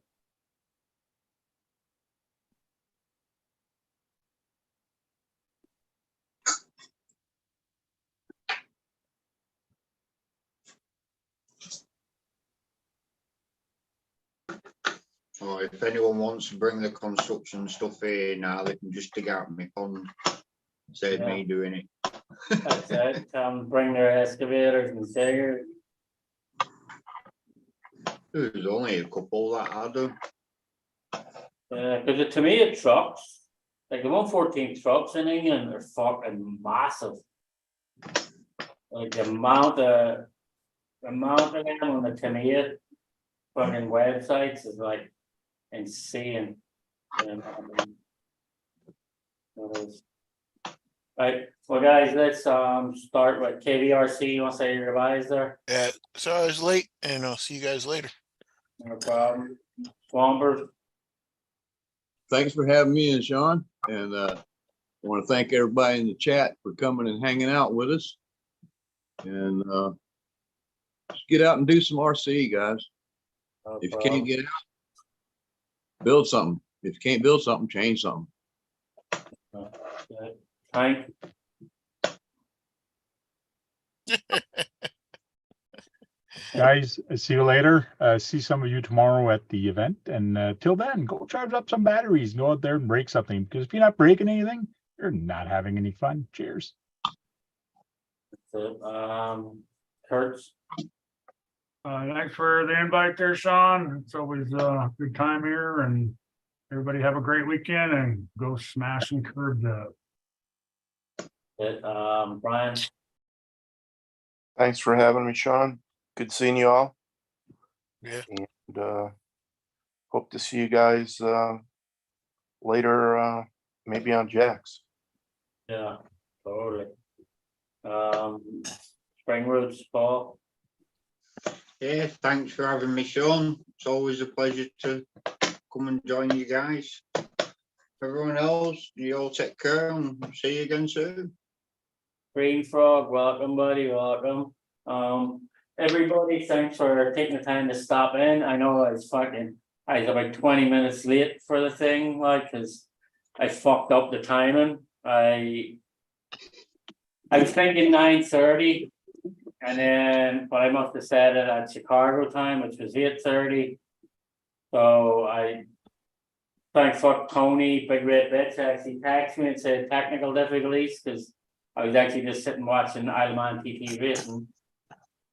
So if anyone wants to bring the construction stuff here now, they can just dig out my pond. Save Yeah. me doing it. That's it, bring their excavators and diggers. There's only a couple that I do. Cause to me, it trucks, like the 114 trucks in England are fucking massive. Like the amount of them on the Tamiya fucking websites is like insane. And, it is. Right, well, guys, let's start with KVRC. You want to say your goodbyes there? Yeah, so I was late and I'll see you guys later. No problem. Swampers. Thanks for having me in, Sean. And I want to thank everybody in the chat for coming and hanging out with us. And just get out and do some RC, guys. No If you problem. can't get out, build something. If you can't build something, change something. Hank. Guys, see you later. See some of you tomorrow at the event. And till then, go charge up some batteries. Go out there and break something. Because if you're not breaking anything, you're not having any fun. Cheers. So, Kurtz. Thanks for the invite there, Sean. It's always a good time here, and everybody have a great weekend and go smash and curb the. Brian. Thanks for having me, Sean. Good seeing you all. Yeah. And hope to see you guys later, maybe on Jack's. Yeah, totally. Spring Roots, Paul. Yeah, thanks for having me, Sean. It's always a pleasure to come and join you guys. Everyone else, you all take care and see you again soon. Green Frog, welcome, buddy, welcome. Everybody, thanks for taking the time to stop in. I know I was about 20 minutes late for the thing, like, cause I fucked up the timing. I was thinking 9:30, and then, but I must have said it at Chicago time, which was 8:30. So I thank fuck Tony, Big Red Bitch, actually texted me and said technical difficulties, because I was actually just sitting watching Isle of Man TT racing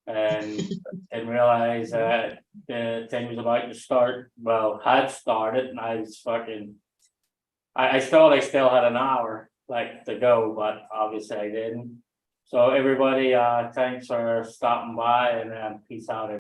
and didn't realize that the thing was about to start. Well, had started, and I was fucking. I thought I still had an hour like to go, but obviously I didn't. So everybody, thanks for stopping by, and peace out.